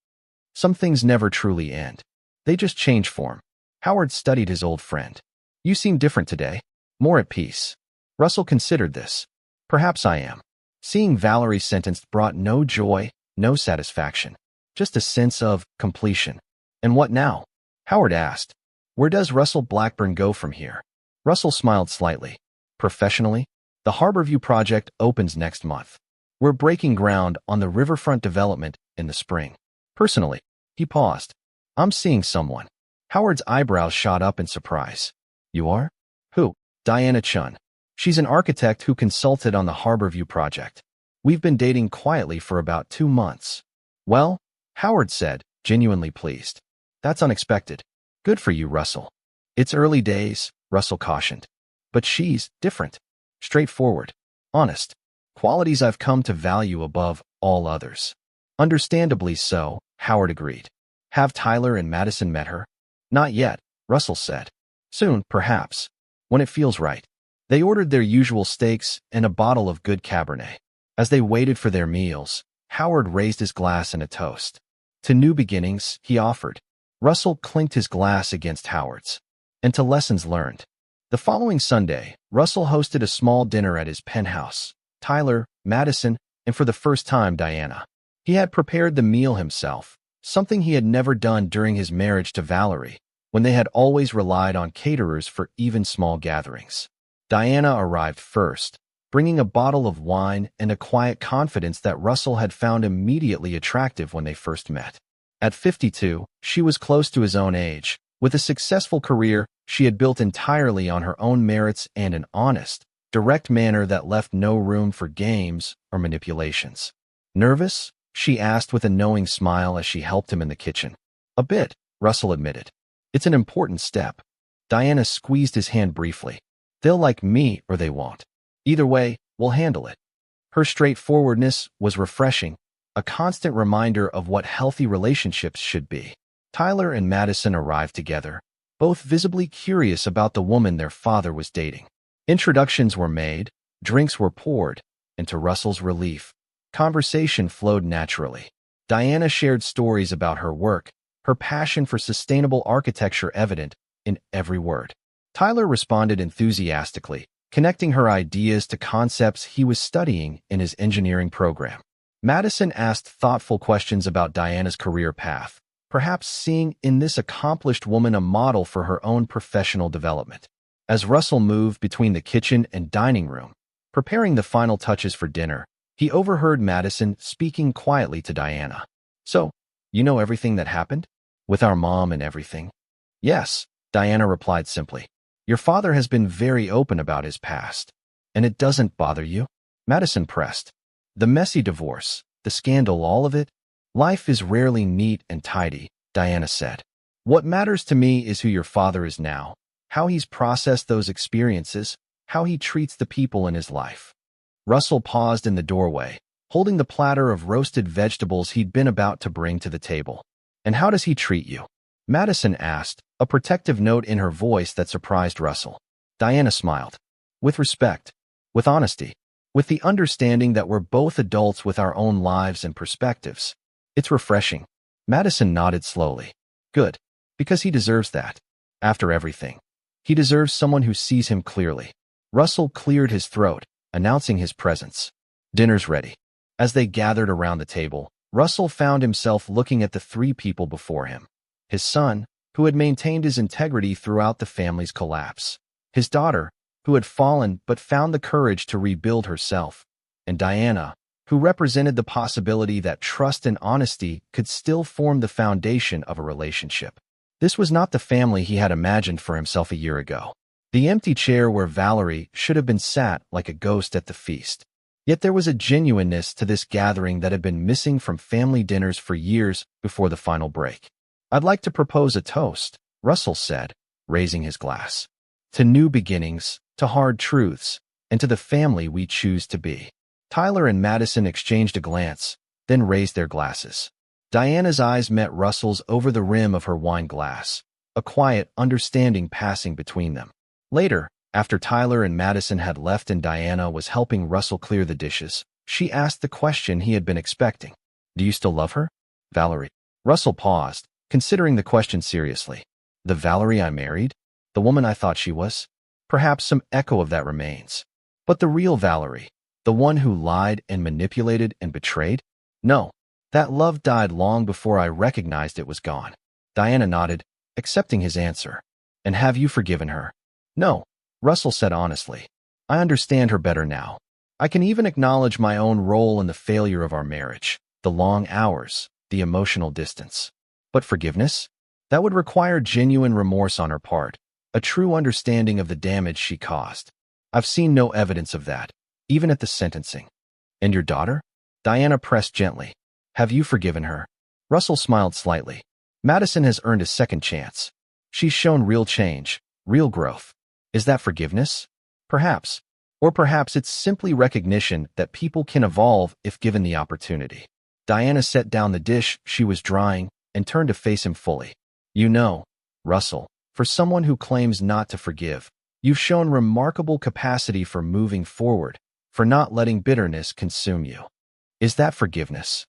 "Some things never truly end. They just change form." Howard studied his old friend. "You seem different today. More at peace." Russell considered this. "Perhaps I am." Seeing Valerie sentenced brought no joy, no satisfaction, just a sense of completion. "And what now?" Howard asked. "Where does Russell Blackburn go from here?" Russell smiled slightly. "Professionally, the Harborview project opens next month. We're breaking ground on the riverfront development in the spring. Personally," he paused, "I'm seeing someone." Howard's eyebrows shot up in surprise. "You are? Who?" "Diana Chun. She's an architect who consulted on the Harborview project. We've been dating quietly for about 2 months." "Well," Howard said, genuinely pleased. "That's unexpected. Good for you, Russell." "It's early days," Russell cautioned. "But she's different. Straightforward. Honest. Qualities I've come to value above all others." "Understandably so," Howard agreed. "Have Tyler and Madison met her?" "Not yet," Russell said. "Soon, perhaps. When it feels right." They ordered their usual steaks and a bottle of good Cabernet. As they waited for their meals, Howard raised his glass in a toast. "To new beginnings," he offered. Russell clinked his glass against Howard's. "And to lessons learned." The following Sunday, Russell hosted a small dinner at his penthouse. Tyler, Madison, and for the first time, Diana. He had prepared the meal himself, something he had never done during his marriage to Valerie, when they had always relied on caterers for even small gatherings. Diana arrived first, bringing a bottle of wine and a quiet confidence that Russell had found immediately attractive when they first met. At 52, she was close to his own age. With a successful career, she had built entirely on her own merits and an honest, direct manner that left no room for games or manipulations. Nervous? She asked with a knowing smile as she helped him in the kitchen. A bit, Russell admitted. It's an important step. Diana squeezed his hand briefly. They'll like me or they won't. Either way, we'll handle it. Her straightforwardness was refreshing, a constant reminder of what healthy relationships should be. Tyler and Madison arrived together, both visibly curious about the woman their father was dating. Introductions were made, drinks were poured, and to Russell's relief, conversation flowed naturally. Diana shared stories about her work, her passion for sustainable architecture evident in every word. Tyler responded enthusiastically, connecting her ideas to concepts he was studying in his engineering program. Madison asked thoughtful questions about Diana's career path, perhaps seeing in this accomplished woman a model for her own professional development. As Russell moved between the kitchen and dining room, preparing the final touches for dinner, he overheard Madison speaking quietly to Diana. So, you know everything that happened? With our mom and everything? Yes, Diana replied simply. Your father has been very open about his past. And it doesn't bother you? Madison pressed. The messy divorce, the scandal, all of it? Life is rarely neat and tidy, Diana said. What matters to me is who your father is now, how he's processed those experiences, how he treats the people in his life. Russell paused in the doorway, holding the platter of roasted vegetables he'd been about to bring to the table. And how does he treat you? Madison asked, a protective note in her voice that surprised Russell. Diana smiled. With respect, with honesty, with the understanding that we're both adults with our own lives and perspectives. It's refreshing. Madison nodded slowly. Good, because he deserves that. After everything, he deserves someone who sees him clearly. Russell cleared his throat, announcing his presence. Dinner's ready. As they gathered around the table, Russell found himself looking at the three people before him. His son, who had maintained his integrity throughout the family's collapse. His daughter, who had fallen but found the courage to rebuild herself. And Diana, who represented the possibility that trust and honesty could still form the foundation of a relationship. This was not the family he had imagined for himself a year ago. The empty chair where Valerie should have been sat like a ghost at the feast. Yet there was a genuineness to this gathering that had been missing from family dinners for years before the final break. I'd like to propose a toast, Russell said, raising his glass. To new beginnings, to hard truths, and to the family we choose to be. Tyler and Madison exchanged a glance, then raised their glasses. Diana's eyes met Russell's over the rim of her wine glass, a quiet understanding passing between them. Later, after Tyler and Madison had left and Diana was helping Russell clear the dishes, she asked the question he had been expecting. Do you still love her, Valerie? Russell paused, considering the question seriously. The Valerie I married? The woman I thought she was? Perhaps some echo of that remains. But the real Valerie, the one who lied and manipulated and betrayed? No, that love died long before I recognized it was gone. Diana nodded, accepting his answer. And have you forgiven her? No, Russell said honestly. I understand her better now. I can even acknowledge my own role in the failure of our marriage, the long hours, the emotional distance. But forgiveness? That would require genuine remorse on her part, a true understanding of the damage she caused. I've seen no evidence of that, even at the sentencing. And your daughter? Diana pressed gently. Have you forgiven her? Russell smiled slightly. Madison has earned a second chance. She's shown real change, real growth. Is that forgiveness? Perhaps. Or perhaps it's simply recognition that people can evolve if given the opportunity. Diana set down the dish she was drying and turned to face him fully. You know, Russell, for someone who claims not to forgive, you've shown remarkable capacity for moving forward, for not letting bitterness consume you. Is that forgiveness?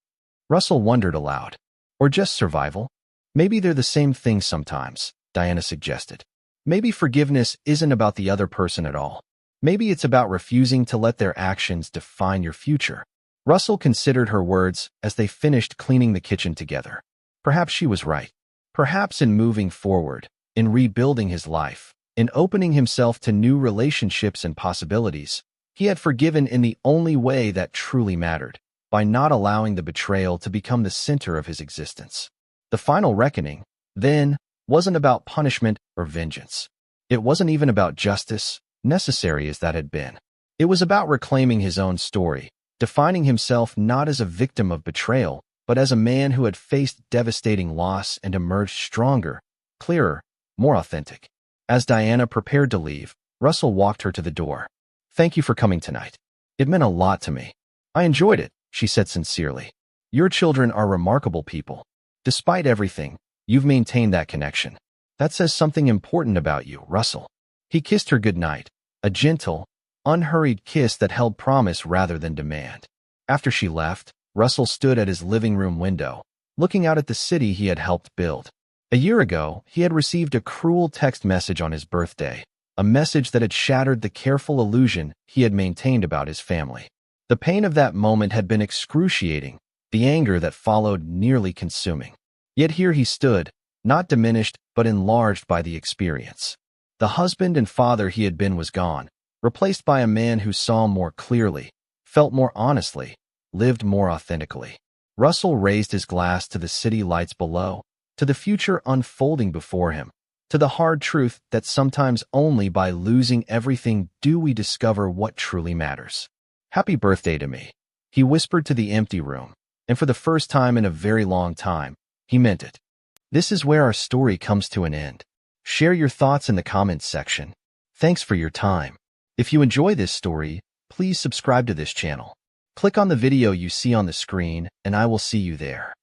Russell wondered aloud. Or just survival? Maybe they're the same thing sometimes, Diana suggested. Maybe forgiveness isn't about the other person at all. Maybe it's about refusing to let their actions define your future. Russell considered her words as they finished cleaning the kitchen together. Perhaps she was right. Perhaps in moving forward, in rebuilding his life, in opening himself to new relationships and possibilities, He had forgiven in the only way that truly mattered, by not allowing the betrayal to become the center of his existence. The final reckoning, then, wasn't about punishment or vengeance. It wasn't even about justice, necessary as that had been. It was about reclaiming his own story, defining himself not as a victim of betrayal, but as a man who had faced devastating loss and emerged stronger, clearer, more authentic. As Diana prepared to leave, Russell walked her to the door. "Thank you for coming tonight. It meant a lot to me." "I enjoyed it," she said sincerely. "Your children are remarkable people. Despite everything, you've maintained that connection. That says something important about you, Russell." He kissed her goodnight, a gentle, unhurried kiss that held promise rather than demand. After she left, Russell stood at his living room window, looking out at the city he had helped build. A year ago, he had received a cruel text message on his birthday, a message that had shattered the careful illusion he had maintained about his family. The pain of that moment had been excruciating, the anger that followed nearly consuming. Yet here he stood, not diminished but enlarged by the experience. The husband and father he had been was gone, replaced by a man who saw more clearly, felt more honestly, lived more authentically. Russell raised his glass to the city lights below, to the future unfolding before him, to the hard truth that sometimes only by losing everything do we discover what truly matters. "Happy birthday to me," he whispered to the empty room, and for the first time in a very long time, he meant it. This is where our story comes to an end. Share your thoughts in the comments section. Thanks for your time. If you enjoy this story, please subscribe to this channel. Click on the video you see on the screen, and I will see you there.